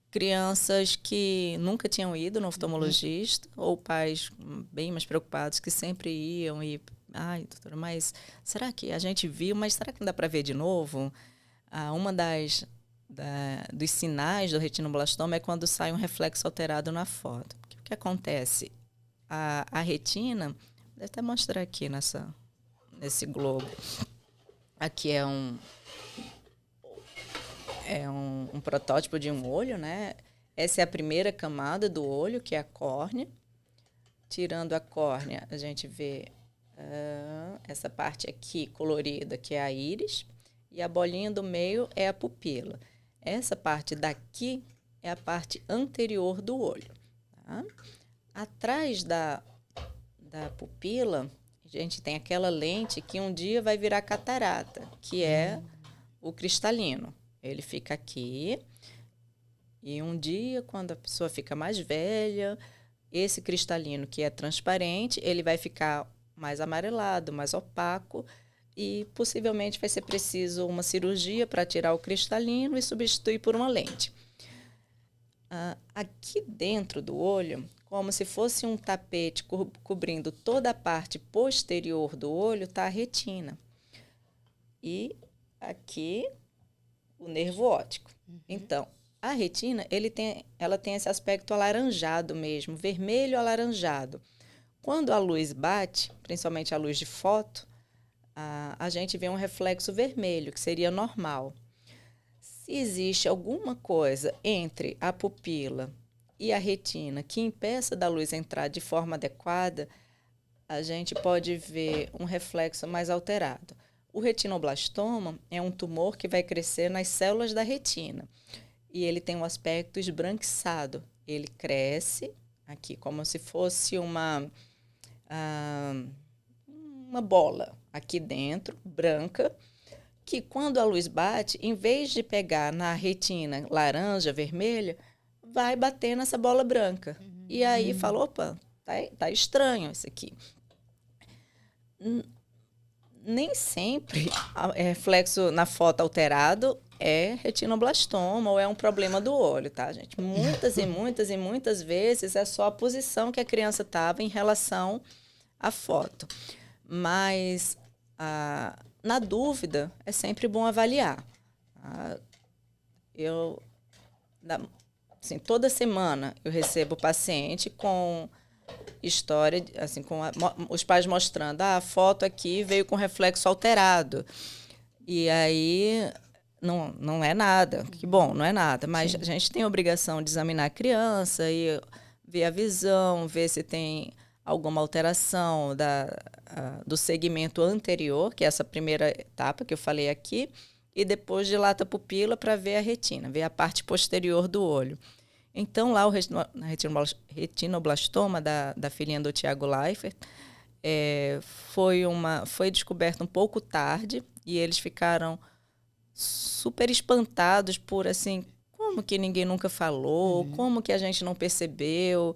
Crianças que nunca tinham ido no oftalmologista, ou pais bem mais preocupados que sempre iam e... Ai, doutora, mas será que a gente viu, mas será que não dá para ver de novo? Uma dos sinais do retinoblastoma é quando sai um reflexo alterado na foto. O que acontece? A retina, vou até mostrar aqui nesse globo. Aqui é um protótipo de um olho, né? Essa é a primeira camada do olho, que é a córnea. Tirando a córnea, a gente vê essa parte aqui colorida, que é a íris, e a bolinha do meio é a pupila. Essa parte daqui é a parte anterior do olho. Tá? Atrás da pupila, a gente tem aquela lente que um dia vai virar catarata, que é o cristalino. Ele fica aqui e um dia, quando a pessoa fica mais velha, esse cristalino, que é transparente, ele vai ficar mais amarelado, mais opaco, e possivelmente vai ser preciso uma cirurgia para tirar o cristalino e substituir por uma lente. Aqui dentro do olho, como se fosse um tapete cobrindo toda a parte posterior do olho, está a retina. E aqui o nervo óptico. Então, a retina, ela tem esse aspecto alaranjado mesmo, vermelho alaranjado. Quando a luz bate, principalmente a luz de foto, a gente vê um reflexo vermelho, que seria normal. Se existe alguma coisa entre a pupila e a retina que impeça da luz entrar de forma adequada, a gente pode ver um reflexo mais alterado. O retinoblastoma é um tumor que vai crescer nas células da retina e ele tem um aspecto esbranquiçado. Ele cresce aqui como se fosse uma bola aqui dentro, branca, que quando a luz bate, em vez de pegar na retina laranja, vermelha, vai bater nessa bola branca. E aí fala, opa, tá estranho isso aqui. Nem sempre reflexo na foto alterado é retinoblastoma ou é um problema do olho, tá, gente? Muitas e muitas e muitas vezes é só a posição que a criança estava em relação à foto. Mas, na dúvida, é sempre bom avaliar. Assim, toda semana eu recebo paciente com história, assim, com os pais mostrando, a foto aqui veio com reflexo alterado. E aí não é nada. Que bom, não é nada. Mas a gente tem a obrigação de examinar a criança e ver a visão, ver se tem alguma alteração do segmento anterior, que é essa primeira etapa que eu falei aqui, e depois dilata a pupila para ver a retina, ver a parte posterior do olho. Então, lá o retinoblastoma da filhinha do Tiago Leifert foi descoberto um pouco tarde e eles ficaram super espantados por, assim, como que ninguém nunca falou, como que a gente não percebeu.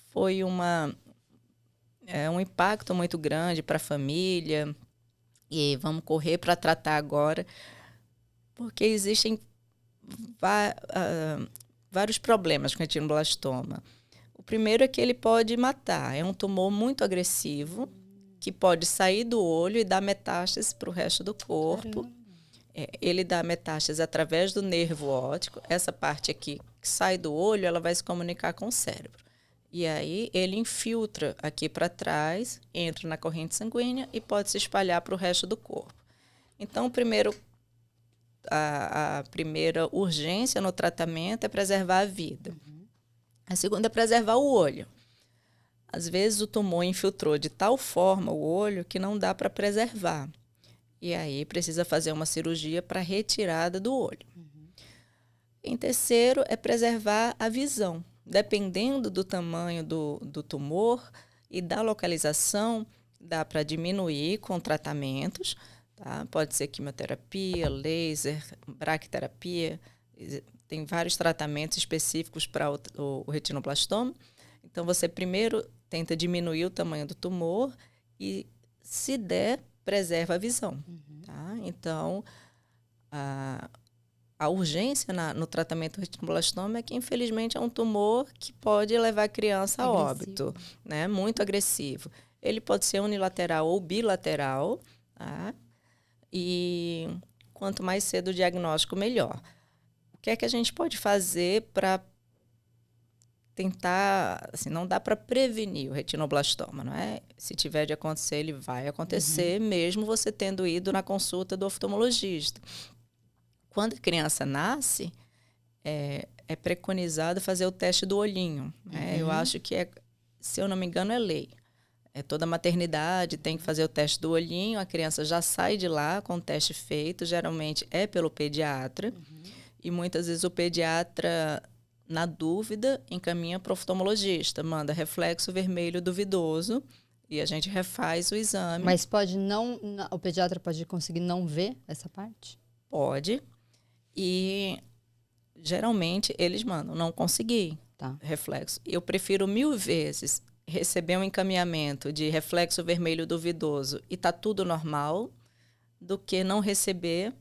Foi um impacto muito grande para a família e vamos correr para tratar agora, porque existem vários problemas com retinoblastoma. O primeiro é que ele pode matar. É um tumor muito agressivo que pode sair do olho e dar metástase para o resto do corpo. Ele dá metástase através do nervo óptico. Essa parte aqui que sai do olho, ela vai se comunicar com o cérebro. E aí ele infiltra aqui para trás, entra na corrente sanguínea e pode se espalhar para o resto do corpo. Então, a primeira urgência no tratamento é preservar a vida. A segunda é preservar o olho. Às vezes o tumor infiltrou de tal forma o olho que não dá para preservar. E aí precisa fazer uma cirurgia para retirada do olho. Em terceiro é preservar a visão. Dependendo do tamanho do tumor e da localização, dá para diminuir com tratamentos. Tá? Pode ser quimioterapia, laser, braquiterapia. Tem vários tratamentos específicos para o retinoblastoma. Então, você primeiro tenta diminuir o tamanho do tumor e, se der, preserva a visão. Tá? Então, a urgência no tratamento do retinoblastoma é que, infelizmente, é um tumor que pode levar a criança a óbito, né? Muito agressivo. Ele pode ser unilateral ou bilateral, tá? E quanto mais cedo o diagnóstico, melhor. O que é que a gente pode fazer para tentar... Assim, não dá para prevenir o retinoblastoma, não é? Se tiver de acontecer, ele vai acontecer, mesmo você tendo ido na consulta do oftalmologista. Quando a criança nasce, é preconizado fazer o teste do olhinho. Né? Eu acho que, se eu não me engano, é lei. Toda maternidade tem que fazer o teste do olhinho, a criança já sai de lá com o teste feito, geralmente é pelo pediatra, e muitas vezes o pediatra, na dúvida, encaminha para o oftalmologista, manda reflexo vermelho duvidoso, e a gente refaz o exame. Mas o pediatra pode conseguir não ver essa parte? Pode. E geralmente eles mandam, não consegui reflexo. Eu prefiro 1000 vezes receber um encaminhamento de reflexo vermelho duvidoso e tá tudo normal, do que não receber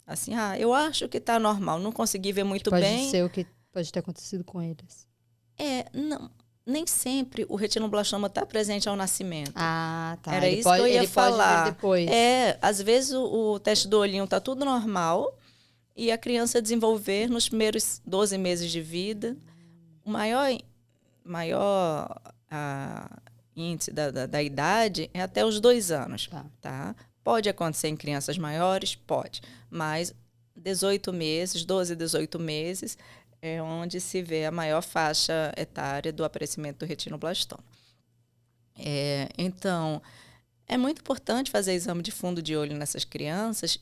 assim, eu acho que tá normal, não consegui ver muito bem. Pode ser o que pode ter acontecido com eles. Não. nem sempre o retinoblastoma está presente ao nascimento. Ah, tá. Era isso que eu ia falar. Pode vir depois. Às vezes o teste do olhinho está tudo normal e a criança desenvolver nos primeiros 12 meses de vida. O maior índice da idade é até os 2 anos. Tá? Pode acontecer em crianças maiores? Pode. Mas 18 meses, 12 a 18 meses, é onde se vê a maior faixa etária do aparecimento do retinoblastoma. Então, é muito importante fazer exame de fundo de olho nessas crianças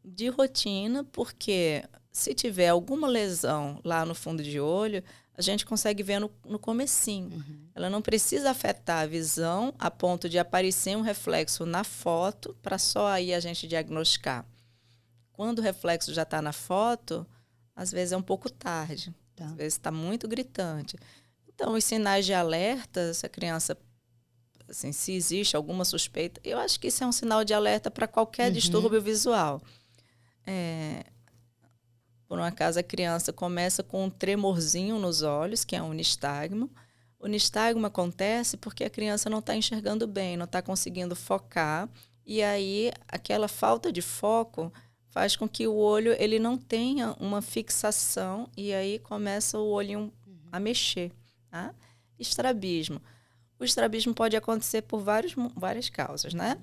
de rotina, porque se tiver alguma lesão lá no fundo de olho, a gente consegue ver no comecinho. Uhum. Ela não precisa afetar a visão a ponto de aparecer um reflexo na foto para só aí a gente diagnosticar. Quando o reflexo já está na foto, às vezes é um pouco tarde. Tá. Às vezes está muito gritante. Então, os sinais de alerta, se a criança, assim, se existe alguma suspeita, eu acho que isso é um sinal de alerta para qualquer distúrbio visual. Por um acaso, a criança começa com um tremorzinho nos olhos, que é um nistagmo. O nistagmo acontece porque a criança não está enxergando bem, não está conseguindo focar. E aí, aquela falta de foco faz com que o olho ele não tenha uma fixação e aí começa o olhinho a mexer. Tá? Estrabismo. O estrabismo pode acontecer por várias causas, né?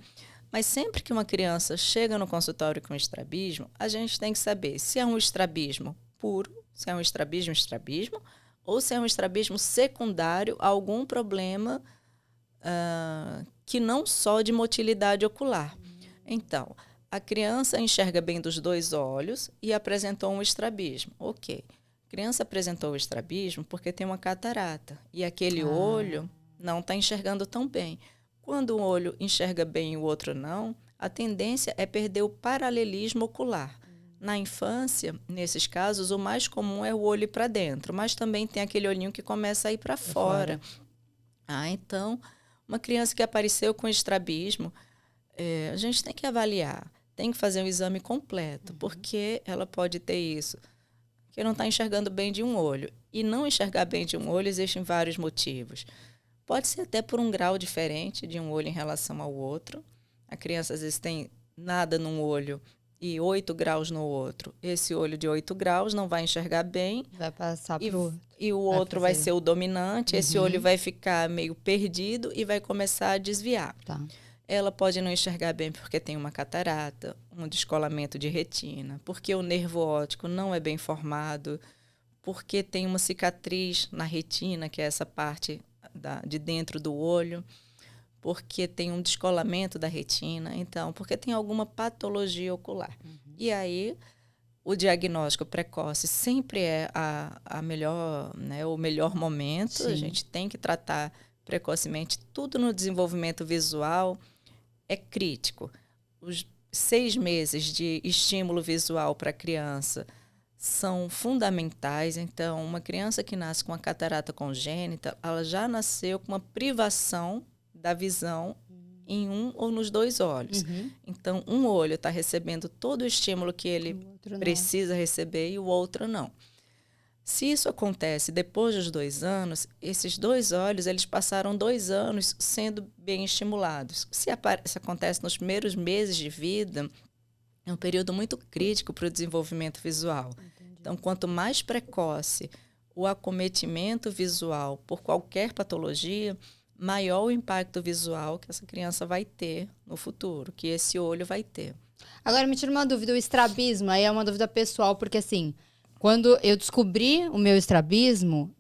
Mas sempre que uma criança chega no consultório com estrabismo, a gente tem que saber se é um estrabismo puro, se é um estrabismo, ou se é um estrabismo secundário a algum problema que não só de motilidade ocular. Então, a criança enxerga bem dos 2 olhos e apresentou um estrabismo. Ok. A criança apresentou o estrabismo porque tem uma catarata. E aquele olho não está enxergando tão bem. Quando um olho enxerga bem e o outro não, a tendência é perder o paralelismo ocular. Na infância, nesses casos, o mais comum é o olho ir para dentro, mas também tem aquele olhinho que começa a ir para fora. Então, uma criança que apareceu com estrabismo, a gente tem que avaliar. Tem que fazer um exame completo, porque ela pode ter isso, que não está enxergando bem de um olho. E não enxergar bem de um olho existem vários motivos. Pode ser até por um grau diferente de um olho em relação ao outro. A criança, às vezes, tem nada num olho e 8 graus no outro. Esse olho de 8 graus não vai enxergar bem. Vai passar para o outro. E o outro vai ser o dominante. Esse olho vai ficar meio perdido e vai começar a desviar. Tá. Ela pode não enxergar bem porque tem uma catarata, um descolamento de retina, porque o nervo óptico não é bem formado, porque tem uma cicatriz na retina, que é essa parte de dentro do olho, porque tem um descolamento da retina, então, porque tem alguma patologia ocular. E aí, o diagnóstico precoce sempre é a melhor, né, o melhor momento. Sim. A gente tem que tratar precocemente. Tudo no desenvolvimento visual é crítico. Os 6 meses de estímulo visual para a criança são fundamentais. Então, uma criança que nasce com a catarata congênita, ela já nasceu com uma privação da visão em um ou nos 2 olhos. Então, um olho está recebendo todo o estímulo que ele precisa receber e o outro não. Se isso acontece depois dos 2 anos, esses 2 olhos eles passaram 2 anos sendo bem estimulados. Se acontece nos primeiros meses de vida, é um período muito crítico para o desenvolvimento visual. Entendi. Então, quanto mais precoce o acometimento visual por qualquer patologia, maior o impacto visual que essa criança vai ter no futuro, que esse olho vai ter. Agora, me tira uma dúvida, o estrabismo, aí é uma dúvida pessoal, porque assim, quando eu descobri o meu estrabismo,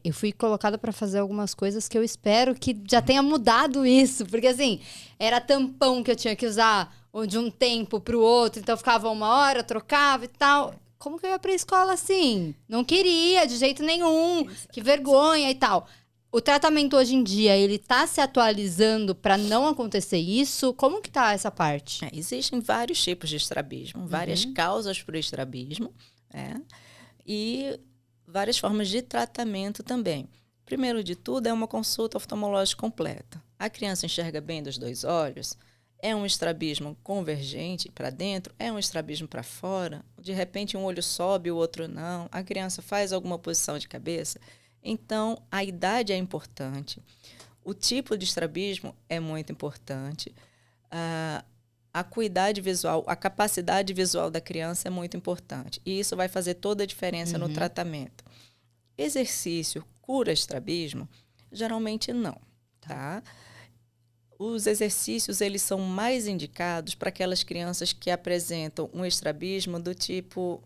eu fui colocada para fazer algumas coisas que eu espero que já tenha mudado isso. Porque, assim, era tampão que eu tinha que usar de um tempo para o outro. Então, eu ficava 1 hora, trocava e tal. Como que eu ia para a escola assim? Não queria, de jeito nenhum. Que vergonha e tal. O tratamento hoje em dia, ele tá se atualizando para não acontecer isso? Como que tá essa parte? Existem vários tipos de estrabismo, várias causas para o estrabismo. E várias formas de tratamento também. Primeiro de tudo, é uma consulta oftalmológica completa. A criança enxerga bem dos 2 olhos? É um estrabismo convergente para dentro? É um estrabismo para fora? De repente, um olho sobe, o outro não? A criança faz alguma posição de cabeça? Então, a idade é importante, o tipo de estrabismo é muito importante, a acuidade visual, a capacidade visual da criança é muito importante. E isso vai fazer toda a diferença no tratamento. Exercício cura estrabismo? Geralmente não, tá? Os exercícios, eles são mais indicados para aquelas crianças que apresentam um estrabismo do tipo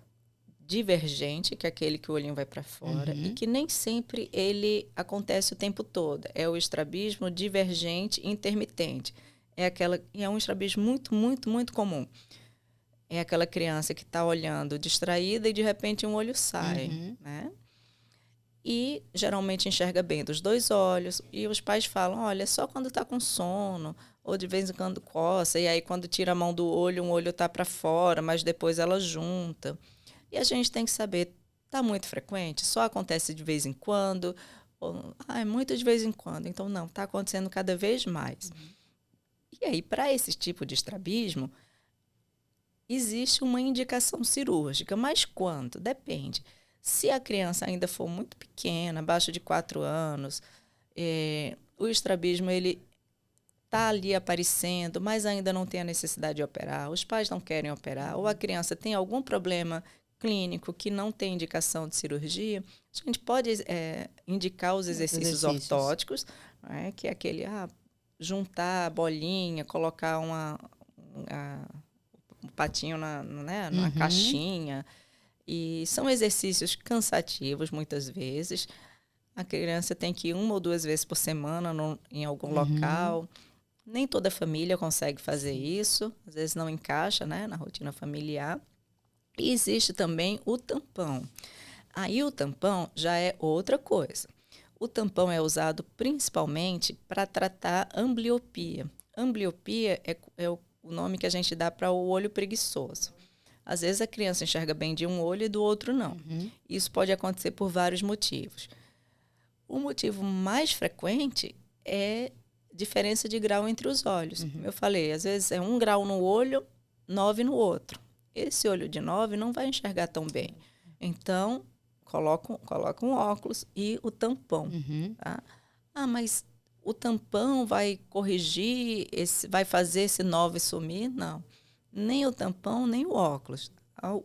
divergente, que é aquele que o olhinho vai para fora, e que nem sempre ele acontece o tempo todo. É o estrabismo divergente intermitente. É um estrabismo muito, muito, muito comum. É aquela criança que está olhando distraída e de repente um olho sai, né? E geralmente enxerga bem dos dois olhos. E os pais falam, olha, é só quando está com sono, ou de vez em quando coça, e aí quando tira a mão do olho, um olho está para fora, mas depois ela junta. E a gente tem que saber, está muito frequente? Só acontece de vez em quando? Ou, é muito de vez em quando. Então, não, está acontecendo cada vez mais. E aí, para esse tipo de estrabismo, existe uma indicação cirúrgica. Mas quando? Depende. Se a criança ainda for muito pequena, abaixo de 4 anos, o estrabismo ele está ali aparecendo, mas ainda não tem a necessidade de operar, os pais não querem operar, ou a criança tem algum problema clínico que não tem indicação de cirurgia, a gente pode indicar os exercícios ortóticos, né, que é aquele juntar a bolinha, colocar um patinho na caixinha. E são exercícios cansativos, muitas vezes. A criança tem que ir 1 ou 2 vezes por semana em algum local. Nem toda família consegue fazer isso. Às vezes não encaixa, né, na rotina familiar. E existe também o tampão. Aí o tampão já é outra coisa. O tampão é usado principalmente para tratar ambliopia. Ambliopia é o nome que a gente dá para o olho preguiçoso. Às vezes a criança enxerga bem de um olho e do outro não. Isso pode acontecer por vários motivos. O motivo mais frequente é diferença de grau entre os olhos. Eu falei, às vezes é 1 grau no olho, 9 no outro. Esse olho de 9 não vai enxergar tão bem. Então, coloca um óculos e o tampão. Tá? Mas o tampão vai corrigir, vai fazer esse 9 sumir? Não. Nem o tampão, nem o óculos.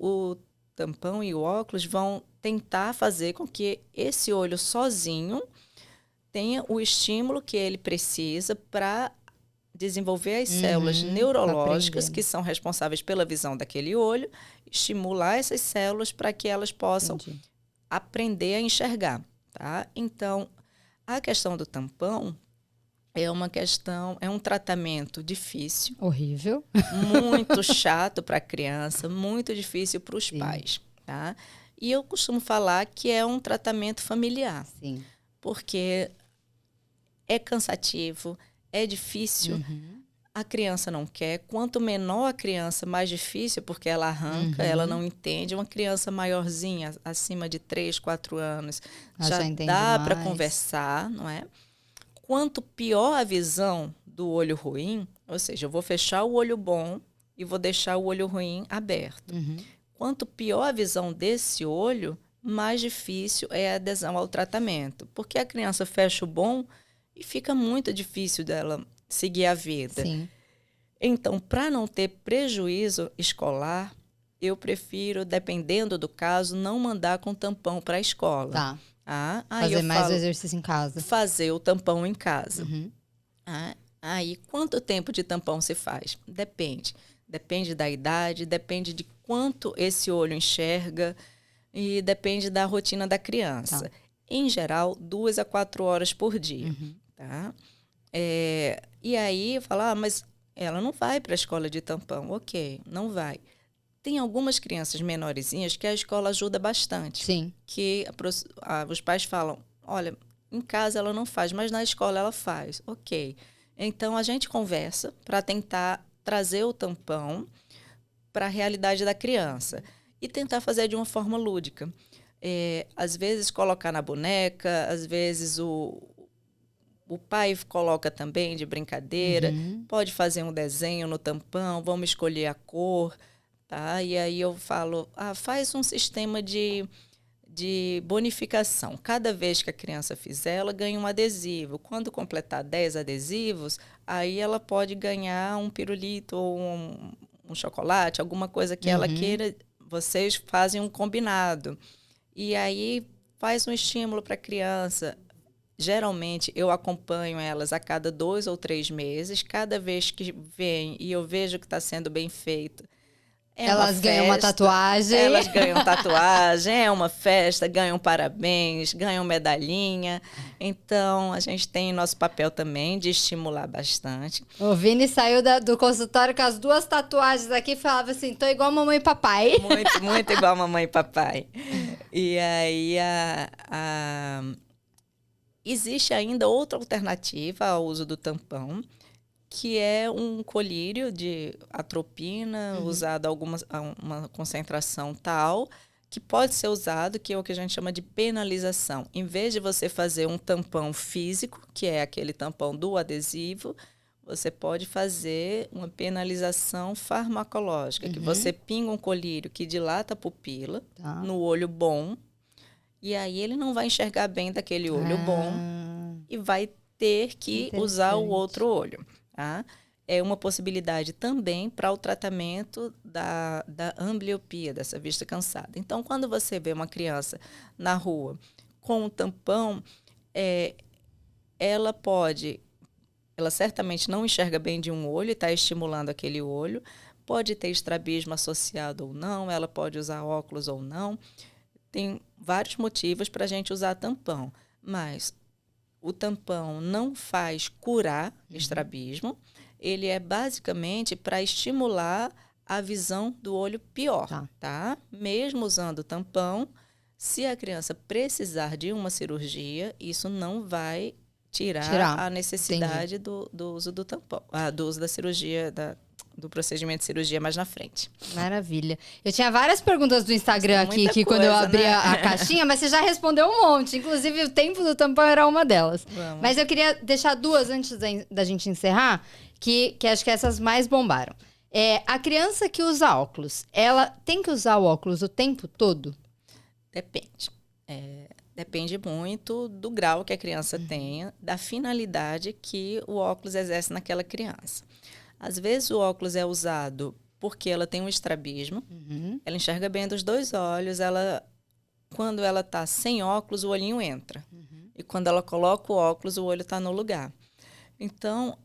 O tampão e o óculos vão tentar fazer com que esse olho sozinho tenha o estímulo que ele precisa para desenvolver as células neurológicas que são responsáveis pela visão daquele olho, estimular essas células para que elas possam aprender a enxergar. Tá? Então, a questão do tampão é um tratamento difícil. Horrível. Muito chato para a criança, muito difícil para os pais. Tá? E eu costumo falar que é um tratamento familiar. Sim. Porque é cansativo, é difícil, a criança não quer. Quanto menor a criança, mais difícil, porque ela arranca, ela não entende. Uma criança maiorzinha, acima de 3, 4 anos, já dá para conversar, não é? Quanto pior a visão do olho ruim, ou seja, eu vou fechar o olho bom e vou deixar o olho ruim aberto. Quanto pior a visão desse olho, mais difícil é a adesão ao tratamento. Porque a criança fecha o bom e fica muito difícil dela seguir a vida. Sim. Então, para não ter prejuízo escolar, eu prefiro, dependendo do caso, não mandar com tampão para a escola. Tá. Aí fazer mais o exercício em casa. Fazer o tampão em casa. Aí, quanto tempo de tampão se faz? Depende. Depende da idade, depende de quanto esse olho enxerga e depende da rotina da criança. Tá. Em geral, 2 a 4 horas por dia. Tá? E aí, falar, mas ela não vai para a escola de tampão. Ok, não vai. Tem algumas crianças menorzinhas que a escola ajuda bastante. Sim. Que os pais falam, olha, em casa ela não faz, mas na escola ela faz. Ok. Então, a gente conversa para tentar trazer o tampão para a realidade da criança e tentar fazer de uma forma lúdica. Às vezes, colocar na boneca, às vezes o pai coloca também de brincadeira, pode fazer um desenho no tampão, vamos escolher a cor. Tá? E aí eu falo, faz um sistema de de bonificação. Cada vez que a criança fizer, ela ganha um adesivo. Quando completar 10 adesivos, aí ela pode ganhar um pirulito ou um chocolate, alguma coisa que ela queira. Vocês fazem um combinado. E aí faz um estímulo para a criança. Geralmente, eu acompanho elas a cada 2 ou 3 meses. Cada vez que vem e eu vejo que está sendo bem feito, elas ganham uma tatuagem. Elas ganham tatuagem, é uma festa, ganham parabéns, ganham medalhinha. Então, a gente tem nosso papel também de estimular bastante. O Vini saiu do consultório com as 2 tatuagens aqui e falava assim, tô igual mamãe e papai. Muito, muito igual mamãe e papai. E aí, existe ainda outra alternativa ao uso do tampão, que é um colírio de atropina, usado a uma concentração tal, que pode ser usado, que é o que a gente chama de penalização. Em vez de você fazer um tampão físico, que é aquele tampão do adesivo, você pode fazer uma penalização farmacológica, que você pinga um colírio que dilata a pupila no olho bom, e aí ele não vai enxergar bem daquele olho bom e vai ter que usar o outro olho. Tá? É uma possibilidade também para o tratamento da ambliopia, dessa vista cansada. Então, quando você vê uma criança na rua com um tampão, ela certamente não enxerga bem de um olho e está estimulando aquele olho, pode ter estrabismo associado ou não, ela pode usar óculos ou não. Tem vários motivos para a gente usar tampão, mas o tampão não faz curar estrabismo, ele é basicamente para estimular a visão do olho pior, tá? Mesmo usando o tampão, se a criança precisar de uma cirurgia, isso não vai tirar a necessidade do uso do tampão, do uso da cirurgia, do procedimento de cirurgia mais na frente. Maravilha. Eu tinha várias perguntas do Instagram aqui, que quando eu abri a caixinha, mas você já respondeu um monte. Inclusive, o tempo do tampão era uma delas. Vamos. Mas eu queria deixar 2 antes da gente encerrar, que acho que essas mais bombaram. A criança que usa óculos, ela tem que usar o óculos o tempo todo? Depende. Depende muito do grau que a criança tenha, da finalidade que o óculos exerce naquela criança. Às vezes o óculos é usado porque ela tem um estrabismo, ela enxerga bem dos 2 olhos, quando ela está sem óculos, o olhinho entra. E quando ela coloca o óculos, o olho está no lugar. Então,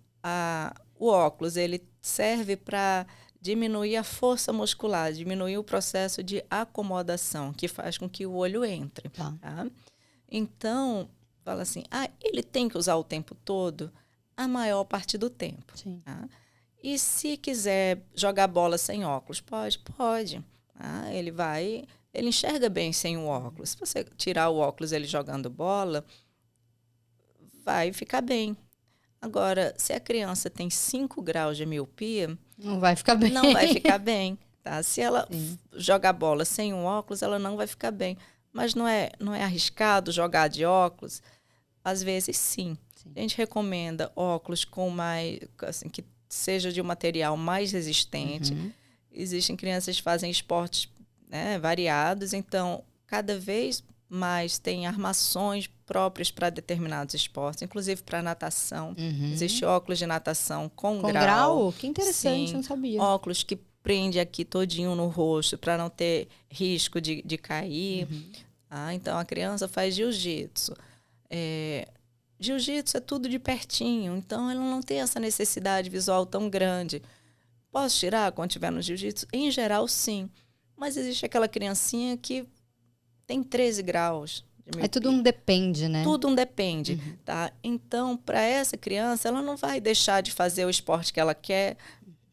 o óculos ele serve para diminuir a força muscular, diminuir o processo de acomodação, que faz com que o olho entre. Tá? Então, fala assim, ele tem que usar o tempo todo? A maior parte do tempo. Sim. Tá? E se quiser jogar bola sem óculos, pode. Ele enxerga bem sem o óculos. Se você tirar o óculos ele jogando bola, vai ficar bem. Agora, se a criança tem 5 graus de miopia, não vai ficar bem. Não vai ficar bem, tá? Se ela jogar bola sem um óculos, ela não vai ficar bem. Mas não é arriscado jogar de óculos? Às vezes, sim. A gente recomenda óculos com mais, assim, que seja de um material mais resistente. Existem crianças que fazem esportes, né, variados, então cada vez mais tem armações próprias para determinados esportes, inclusive para natação. Existe óculos de natação com grau. Que interessante, não sabia. Óculos que prende aqui todinho no rosto para não ter risco de cair. Então a criança faz jiu-jitsu. Jiu-jitsu é tudo de pertinho, então ela não tem essa necessidade visual tão grande. Posso tirar quando estiver no jiu-jitsu? Em geral, sim. Mas existe aquela criancinha que tem 13 graus de miopia. Tudo um depende, né? Tudo um depende, tá? Então, para essa criança, ela não vai deixar de fazer o esporte que ela quer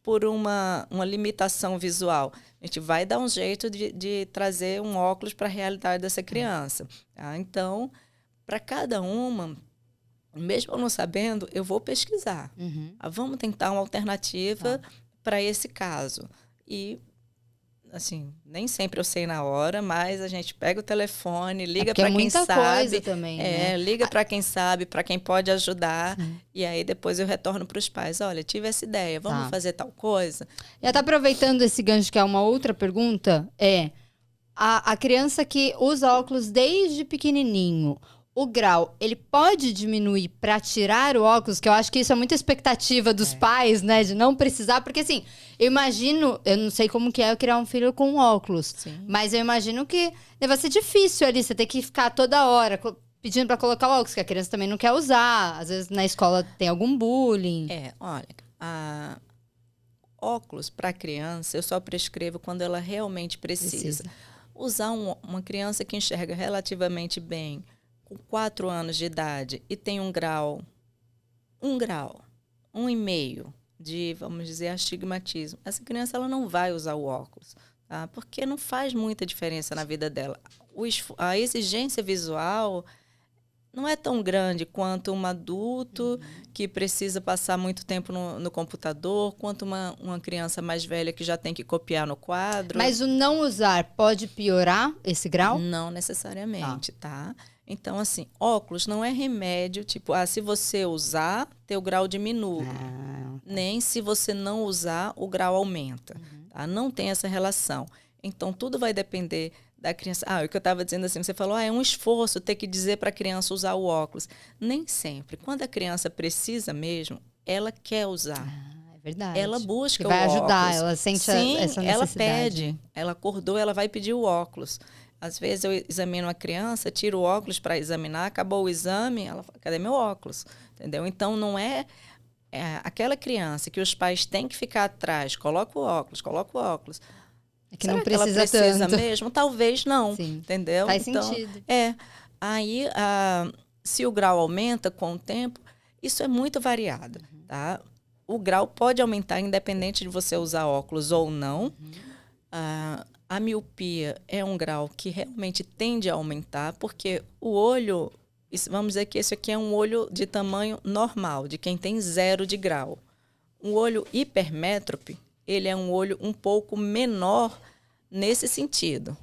por uma limitação visual. A gente vai dar um jeito de trazer um óculos para a realidade dessa criança. Tá? Então, para cada uma, mesmo eu não sabendo, eu vou pesquisar. Vamos tentar uma alternativa para esse caso. E, assim, nem sempre eu sei na hora, mas a gente pega o telefone, liga para quem sabe. Coisa também, né? Liga para quem sabe, para quem pode ajudar. E aí depois eu retorno para os pais. Olha, tive essa ideia, vamos fazer tal coisa? E até aproveitando esse gancho, que é uma outra pergunta, a criança que usa óculos desde pequenininho, o grau, ele pode diminuir para tirar o óculos? Que eu acho que isso é muita expectativa dos pais, né? De não precisar. Porque assim, eu imagino... Eu não sei como que é eu criar um filho com óculos. Sim. Mas eu imagino que vai ser difícil ali. Você ter que ficar toda hora pedindo para colocar o óculos. Que a criança também não quer usar. Às vezes na escola tem algum bullying. Olha... Óculos para criança, eu só prescrevo quando ela realmente precisa. Usar uma criança que enxerga relativamente bem, com 4 anos de idade, e tem um grau, 1,5 de, vamos dizer, astigmatismo. Essa criança ela não vai usar o óculos, tá? Porque não faz muita diferença na vida dela. A exigência visual não é tão grande quanto um adulto que precisa passar muito tempo no computador, quanto uma criança mais velha que já tem que copiar no quadro. Mas o não usar pode piorar esse grau? Não necessariamente, tá? Então, assim, óculos não é remédio, tipo, se você usar, teu grau diminui. Nem se você não usar, o grau aumenta. Tá? Não tem essa relação. Então, tudo vai depender da criança. O que eu estava dizendo assim, você falou, é um esforço ter que dizer para a criança usar o óculos. Nem sempre. Quando a criança precisa mesmo, ela quer usar. É verdade. Ela busca que vai o óculos. Ajudar, ela sente Sim, essa necessidade. ela pede. Ela acordou, ela vai pedir o óculos. Às vezes eu examino a criança, tiro o óculos para examinar, acabou o exame, ela fala, cadê meu óculos? Entendeu? Então, não é aquela criança que os pais têm que ficar atrás, coloca o óculos. É que será não que ela precisa precisa tanto mesmo? Talvez não, Sim. entendeu? Faz então, sentido. Aí, se o grau aumenta com o tempo, isso é muito variado, tá? O grau pode aumentar independente de você usar óculos ou não. A miopia é um grau que realmente tende a aumentar, porque o olho, vamos dizer que esse aqui é um olho de tamanho normal, de quem tem 0 de grau. Um olho hipermétrope, ele é um olho um pouco menor nesse sentido.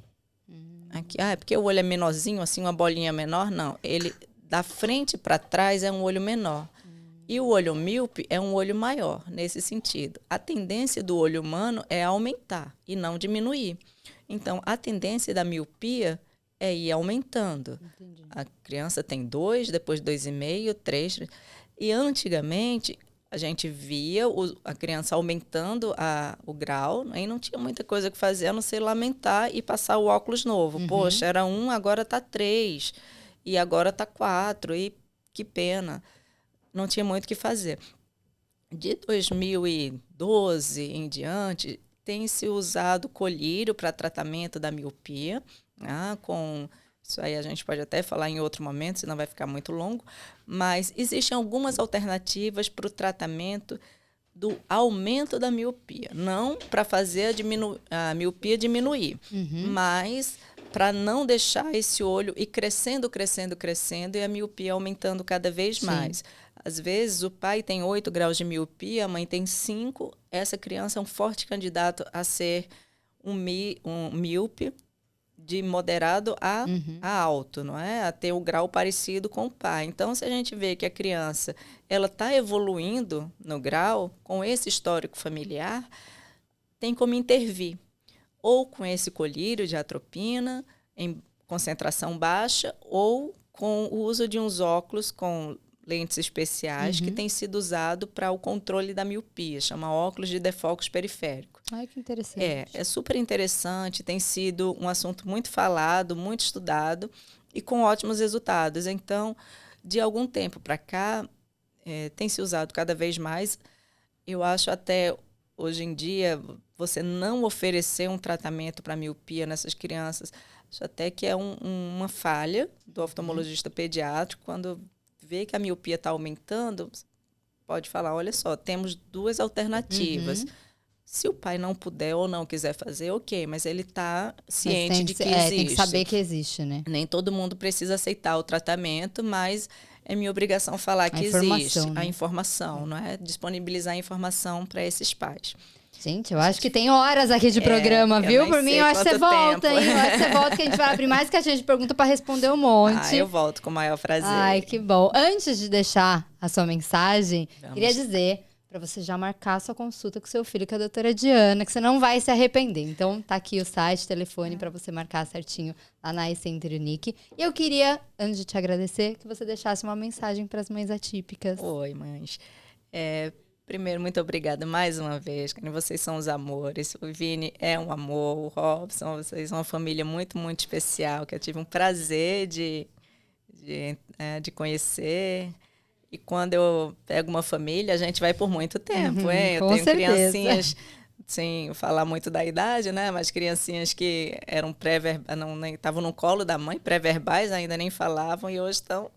Aqui, porque o olho é menorzinho, assim, uma bolinha menor? Não, ele da frente para trás é um olho menor. E o olho míope é um olho maior, nesse sentido. A tendência do olho humano é aumentar e não diminuir. Então, a tendência da miopia é ir aumentando. Entendi. A criança tem 2, depois 2,5, 3. E antigamente, a gente via a criança aumentando o grau, e não tinha muita coisa que fazer, a não ser lamentar e passar o óculos novo. Poxa, era 1, agora está 3. E agora está 4. E que pena. Não tinha muito o que fazer. De 2012 em diante, tem se usado colírio para tratamento da miopia. Isso aí a gente pode até falar em outro momento, senão vai ficar muito longo. Mas existem algumas alternativas para o tratamento do aumento da miopia. Não para fazer a miopia diminuir, mas para não deixar esse olho ir crescendo e a miopia aumentando cada vez mais. Às vezes, o pai tem 8 graus de miopia, a mãe tem 5. Essa criança é um forte candidato a ser um míope de moderado a alto, não é? A ter um grau parecido com o pai. Então, se a gente vê que a criança ela está evoluindo no grau, com esse histórico familiar, tem como intervir. Ou com esse colírio de atropina, em concentração baixa, ou com o uso de uns óculos com lentes especiais que tem sido usado para o controle da miopia, chama óculos de defocus periférico. Ai, que interessante. É super interessante, tem sido um assunto muito falado, muito estudado e com ótimos resultados. Então, de algum tempo para cá, tem se usado cada vez mais. Eu acho até hoje em dia, você não oferecer um tratamento para miopia nessas crianças, acho até que é uma falha do oftalmologista pediátrico, quando vê que a miopia está aumentando, pode falar, olha só, temos 2 alternativas. Se o pai não puder ou não quiser fazer, ok, mas ele está ciente de que existe. Tem que saber que existe, né? Nem todo mundo precisa aceitar o tratamento, mas é minha obrigação falar que existe. Né? A informação, não é? Disponibilizar a informação para esses pais. Gente, eu acho que tem horas aqui de programa, viu? Por mim, eu acho que você volta, hein? Eu acho que você volta, que a gente vai abrir mais que a gente pergunta para responder um monte. Eu volto com o maior prazer. Ai, que bom. Antes de deixar a sua mensagem, queria dizer para você já marcar sua consulta com seu filho, com a doutora Diana, que você não vai se arrepender. Então, tá aqui o site, telefone, para você marcar certinho lá na iCenter Unique. E eu queria, antes de te agradecer, que você deixasse uma mensagem para as mães atípicas. Oi, mães. Primeiro, muito obrigada mais uma vez. Vocês são os amores. O Vini é um amor. O Robson, vocês são uma família muito, muito especial, que eu tive um prazer de conhecer. E quando eu pego uma família, a gente vai por muito tempo, hein? Eu tenho criancinhas, sem falar muito da idade, né? Mas criancinhas que eram estavam no colo da mãe, pré-verbais, ainda nem falavam, e hoje estão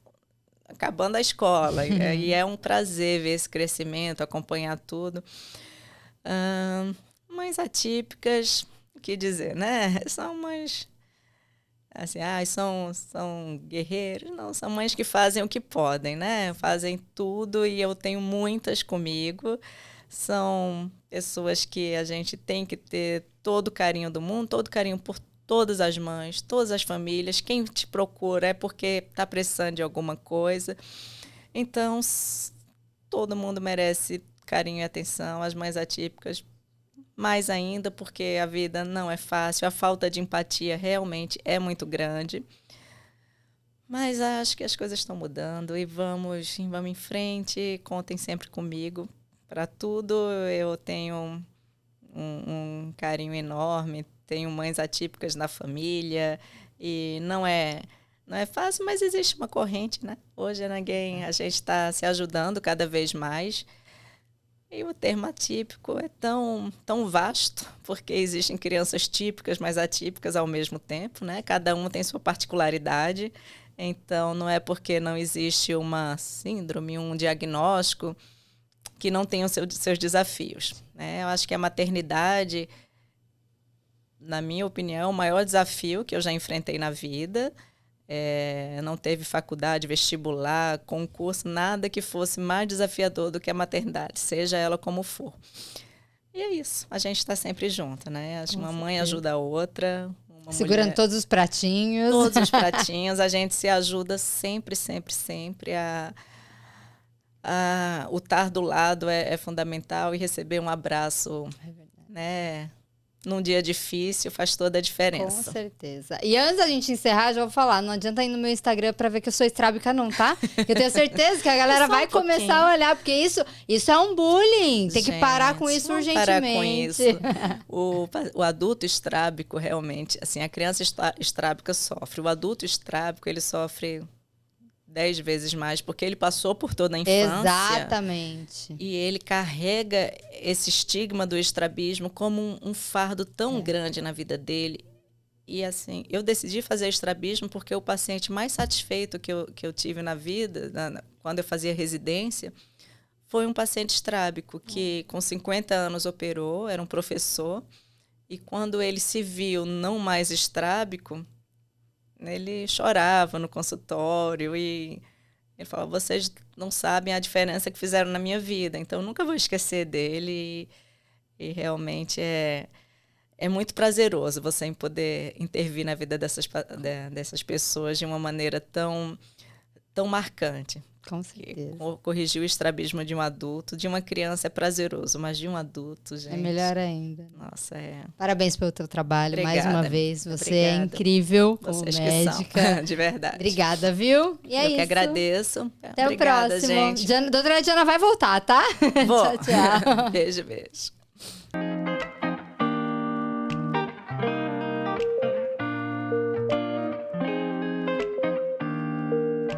acabando a escola. E é um prazer ver esse crescimento, acompanhar tudo. Mães atípicas, o que dizer, né? São mães... assim, são guerreiros. Não, são mães que fazem o que podem, né? Fazem tudo, e eu tenho muitas comigo. São pessoas que a gente tem que ter todo o carinho do mundo, todo o carinho por todas as mães, todas as famílias. Quem te procura é porque está precisando de alguma coisa. Então, todo mundo merece carinho e atenção. As mães atípicas, mais ainda, porque a vida não é fácil, a falta de empatia realmente é muito grande. Mas acho que as coisas estão mudando e vamos em frente. Contem sempre comigo para tudo. Eu tenho um carinho enorme, tenho mães atípicas na família e não é fácil, mas existe uma corrente, né? Hoje a gente está se ajudando cada vez mais. E o termo atípico é tão vasto, porque existem crianças típicas, mas atípicas ao mesmo tempo, né? Cada um tem sua particularidade. Então, não é porque não existe uma síndrome, um diagnóstico, que não tenham seus desafios, né? Eu acho que a maternidade, na minha opinião, é o maior desafio que eu já enfrentei na vida. Não teve faculdade, vestibular, concurso, nada que fosse mais desafiador do que a maternidade, seja ela como for. E é isso, a gente está sempre junto, né? Acho que uma mãe ajuda a outra. Segurando mulher, todos os pratinhos. Todos os pratinhos, a gente se ajuda sempre, sempre, sempre. O estar do lado é fundamental, e receber um abraço, né? Num dia difícil, faz toda a diferença. Com certeza. E antes da gente encerrar, já vou falar, não adianta ir no meu Instagram pra ver que eu sou estrábica não, tá? Eu tenho certeza que a galera vai começar a olhar, porque isso é um bullying. Tem que parar com isso urgentemente. Parar com isso. O adulto estrábico, realmente, assim, a criança estrábica sofre. O adulto estrábico, ele sofre 10 vezes mais, porque ele passou por toda a infância. Exatamente. E ele carrega esse estigma do estrabismo como um fardo tão grande na vida dele. E assim, eu decidi fazer estrabismo porque o paciente mais satisfeito que eu tive na vida, quando eu fazia residência, foi um paciente estrábico que com 50 anos operou, era um professor, e quando ele se viu não mais estrábico, ele chorava no consultório e ele falava: vocês não sabem a diferença que fizeram na minha vida. Então, eu nunca vou esquecer dele. E realmente é muito prazeroso você poder intervir na vida dessas pessoas de uma maneira tão marcante. Com certeza. Corrigir o estrabismo de um adulto, de uma criança é prazeroso, mas de um adulto, gente... É melhor ainda. Nossa, Parabéns pelo teu trabalho, obrigada, mais uma vez. Você é incrível como Vocês médica. De verdade. Obrigada, viu? E é Eu isso. que agradeço. Até Obrigada, o próximo. gente. Doutora Diana vai voltar, tá? Vou. Tchau, tchau. Beijo.